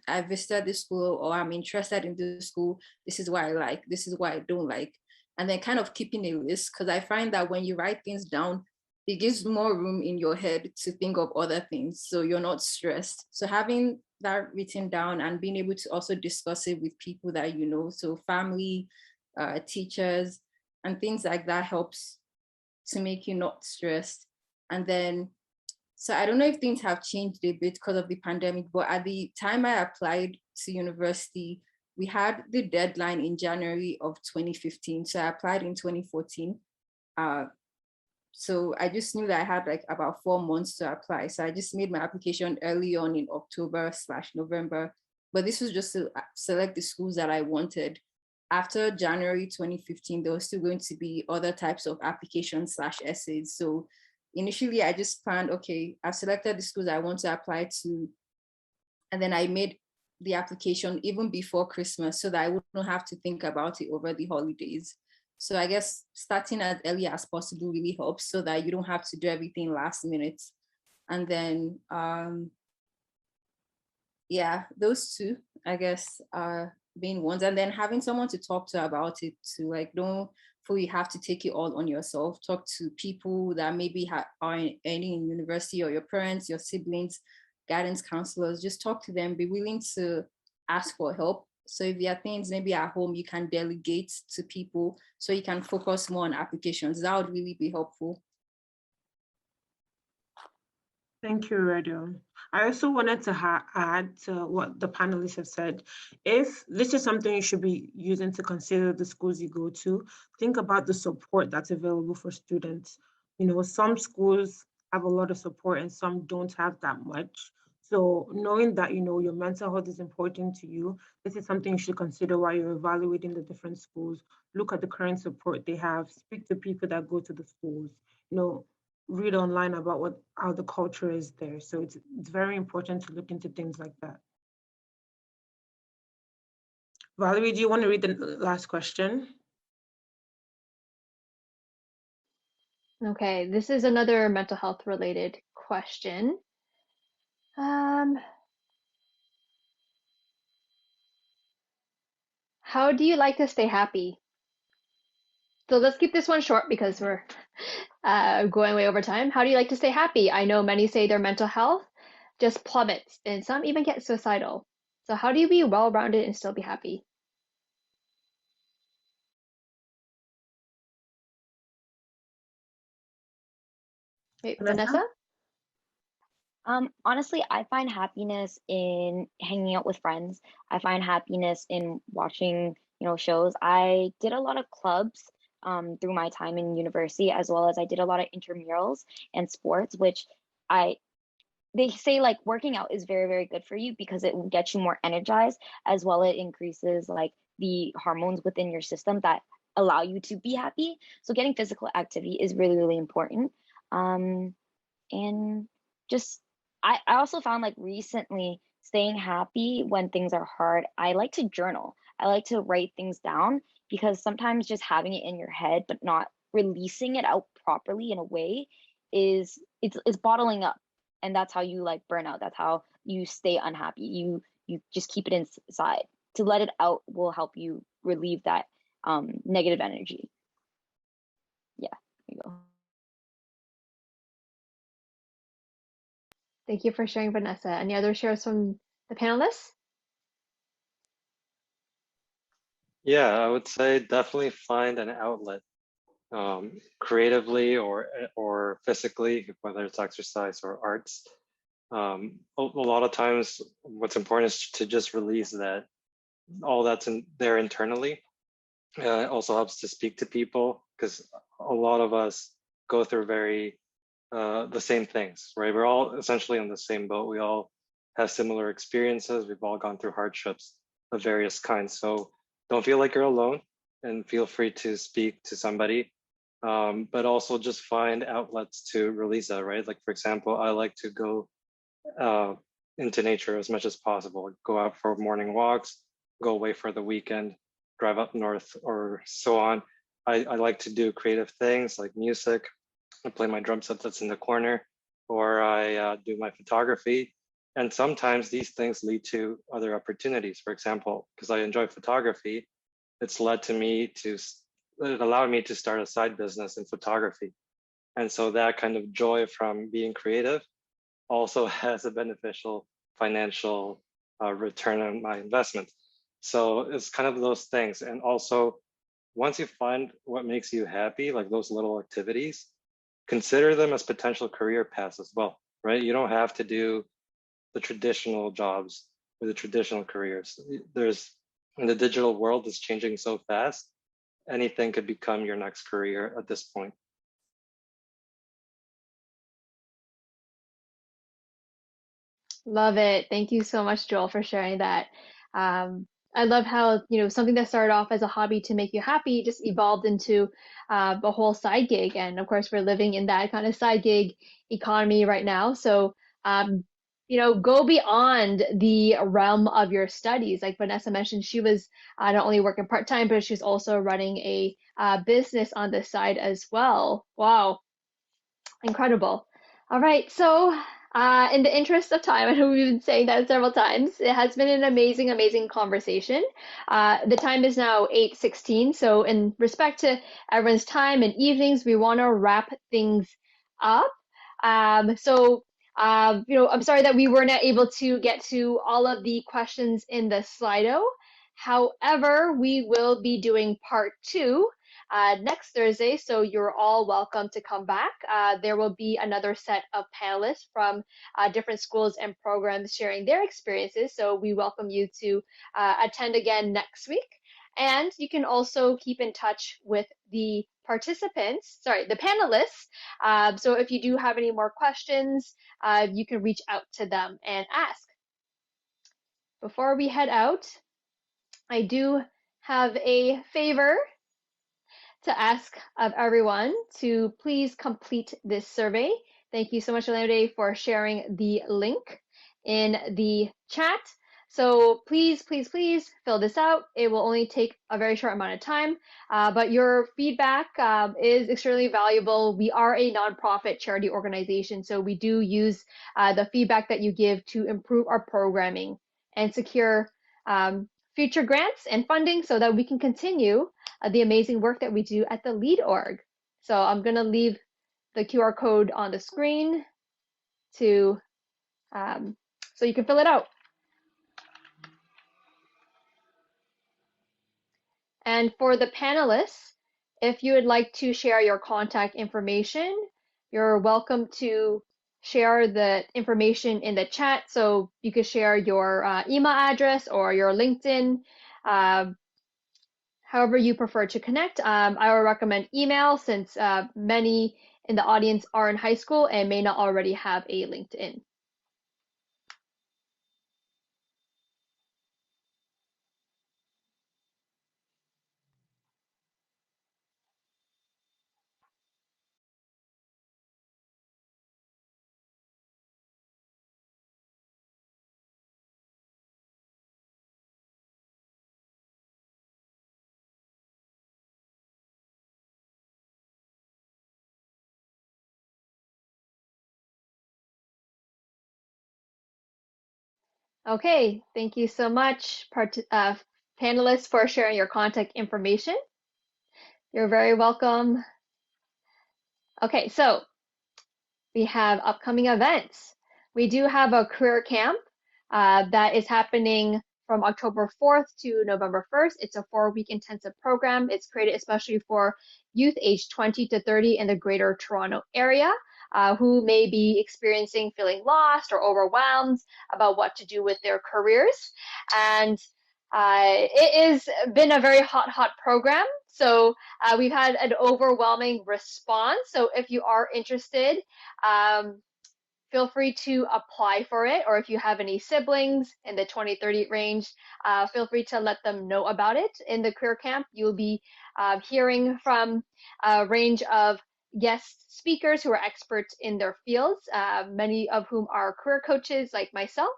Speaker 4: I visited this school, or I'm interested in this school, this is why I like, this is why I don't like. And then kind of keeping a list, because I find that when you write things down, it gives more room in your head to think of other things, so you're not stressed. So having that written down and being able to also discuss it with people that you know, so family, teachers, and things like that, helps to make you not stressed. And then, so I don't know if things have changed a bit because of the pandemic, but at the time I applied to university, we had the deadline in January of 2015. So I applied in 2014. So I just knew that I had like about 4 months to apply. So I just made my application early on in October/November. But this was just to select the schools that I wanted. After January 2015, there was still going to be other types of applications/essays. So initially I just planned, okay, I've selected the schools I want to apply to. And then I made the application even before Christmas so that I wouldn't have to think about it over the holidays. So I guess starting as early as possible really helps, so that you don't have to do everything last minute. And then, yeah, those two, I guess, are main ones. And then having someone to talk to about it, to like, don't feel you have to take it all on yourself. Talk to people that maybe are in university, or your parents, your siblings, guidance counselors. Just talk to them, be willing to ask for help. So if there are things maybe at home you can delegate to people, so you can focus more on applications, that would really be helpful.
Speaker 2: Thank you, Redo. I also wanted to add to what the panelists have said. If this is something you should be using to consider the schools you go to, think about the support that's available for students. You know, some schools have a lot of support and some don't have that much. So knowing that, you know, your mental health is important to you, this is something you should consider while you're evaluating the different schools. Look at the current support they have, speak to people that go to the schools. You know, read online about what how the culture is there. So it's very important to look into things like that. Valerie, do you want to read the last question?
Speaker 1: Okay, this is another mental health related question. How do you like to stay happy? So let's keep this one short because we're going way over time. How do you like to stay happy? I know many say their mental health just plummets, and some even get suicidal. So how do you be well-rounded and still be happy? Wait,
Speaker 2: Vanessa?
Speaker 1: Vanessa?
Speaker 7: Honestly, I find happiness in hanging out with friends. I find happiness in watching, shows. I did a lot of clubs through my time in university, as well as I did a lot of intramurals and sports, which I they say like working out is very, very good for you because it will get you more energized, as well it increases like the hormones within your system that allow you to be happy. So getting physical activity is really, really important. And just I also found like recently staying happy when things are hard, I like to journal. I like to write things down because sometimes just having it in your head but not releasing it out properly in a way it's bottling up, and that's how you like burn out. That's how you stay unhappy. You just keep it inside. To let it out will help you relieve that negative energy. Yeah, there you go.
Speaker 1: Thank you for sharing, Vanessa. Any other shares from the panelists?
Speaker 3: Yeah, I would say definitely find an outlet, creatively or physically, whether it's exercise or arts. A lot of times, what's important is to just release that all that's in there internally. It also helps to speak to people because a lot of us go through the same things, right? We're all essentially on the same boat. We all have similar experiences. We've all gone through hardships of various kinds. So don't feel like you're alone, and feel free to speak to somebody. But also just find outlets to release that, right? Like, for example, I like to go into nature as much as possible, go out for morning walks, go away for the weekend, drive up north, or so on. I like to do creative things like music. I play my drum set that's in the corner, or I do my photography. And sometimes these things lead to other opportunities. For example, because I enjoy photography, it's led to me to, it allowed me to start a side business in photography. And so that kind of joy from being creative also has a beneficial financial return on my investment. So it's kind of those things. And also, once you find what makes you happy, like those little activities, consider them as potential career paths as well, right? You don't have to do the traditional jobs or the traditional careers. There's, in the digital world is changing so fast, anything could become your next career at this point.
Speaker 1: Love it. Thank you so much, Joel, for sharing that. I love how, something that started off as a hobby to make you happy just evolved into a whole side gig. And of course, we're living in that kind of side gig economy right now. So, go beyond the realm of your studies. Like Vanessa mentioned, she was not only working part-time, but she's also running a business on the side as well. Wow. Incredible. All right. So, in the interest of time, I know we've been saying that several times. It has been an amazing, amazing conversation. The time is now 8:16. So, in respect to everyone's time and evenings, we want to wrap things up. I'm sorry that we were not able to get to all of the questions in the Slido. However, we will be doing part two next Thursday, so you're all welcome to come back. There will be another set of panelists from different schools and programs sharing their experiences, so we welcome you to attend again next week. And you can also keep in touch with the panelists. So if you do have any more questions, you can reach out to them and ask. Before we head out, I do have a favor to ask of everyone to please complete this survey. Thank you so much, L.E.A.D, for sharing the link in the chat. So please, please, please fill this out. It will only take a very short amount of time, but your feedback is extremely valuable. We are a nonprofit charity organization, so we do use the feedback that you give to improve our programming and secure future grants and funding so that we can continue the amazing work that we do at the L.E.A.D org. So I'm going to leave the QR code on the screen to so you can fill it out. And for the panelists, if you would like to share your contact information, you're welcome to share the information in the chat. So you could share your email address or your LinkedIn, however you prefer to connect. I would recommend email since many in the audience are in high school and may not already have a LinkedIn. Okay, thank you so much, panelists, for sharing your contact information. You're very welcome. Okay, so we have upcoming events. We do have a career camp that is happening from October 4th to November 1st. It's a 4-week intensive program. It's created especially for youth aged 20 to 30 in the Greater Toronto area who may be experiencing feeling lost or overwhelmed about what to do with their careers. And it has been a very hot program. So we've had an overwhelming response. So if you are interested, feel free to apply for it. Or if you have any siblings in the 20-30 range, feel free to let them know about it. In the career camp, you'll be hearing from a range of guest speakers who are experts in their fields, many of whom are career coaches like myself.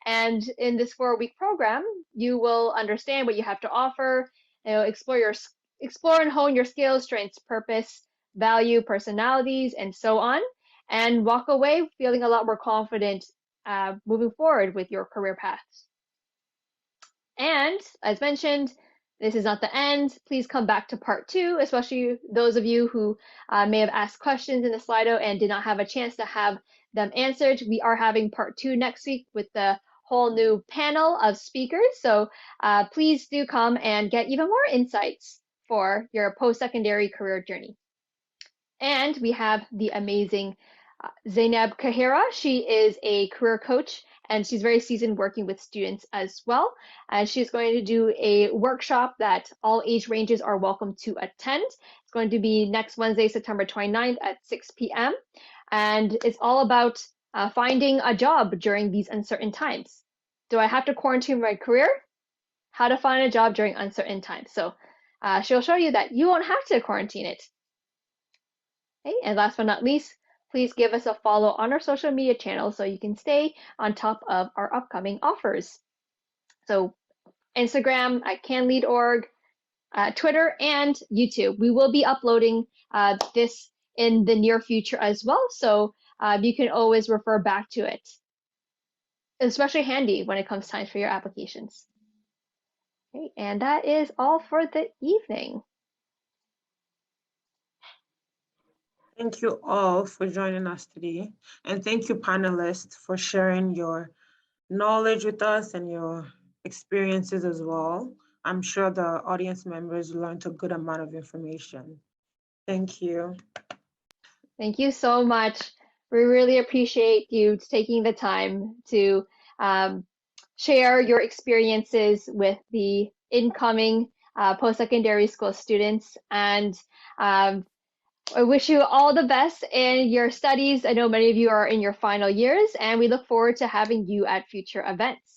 Speaker 1: And in this 4-week program, you will understand what you have to offer, explore and hone your skills, strengths, purpose, value, personalities, and so on, and walk away feeling a lot more confident moving forward with your career paths. And as mentioned, this is not the end. Please come back to part 2, especially those of you who may have asked questions in the Slido and did not have a chance to have them answered. We are having part 2 next week with the whole new panel of speakers. So please do come and get even more insights for your post-secondary career journey. And we have the amazing Zainab Kahira. She is a career coach and she's very seasoned working with students as well. And she's going to do a workshop that all age ranges are welcome to attend. It's going to be next Wednesday, September 29th at 6 p.m. And it's all about finding a job during these uncertain times. Do I have to quarantine my career? How to find a job during uncertain times. So she'll show you that you won't have to quarantine it. Okay, and last but not least, please give us a follow on our social media channels so you can stay on top of our upcoming offers. So Instagram at L.E.A.D.org, Twitter, and YouTube. We will be uploading this in the near future as well, so you can always refer back to it. It's especially handy when it comes time for your applications. Okay, and that is all for the evening.
Speaker 2: Thank you all for joining us today. And thank you, panelists, for sharing your knowledge with us and your experiences as well. I'm sure the audience members learned a good amount of information. Thank you.
Speaker 1: Thank you so much. We really appreciate you taking the time to share your experiences with the incoming post-secondary school students. And I wish you all the best in your studies. I know many of you are in your final years, and we look forward to having you at future events.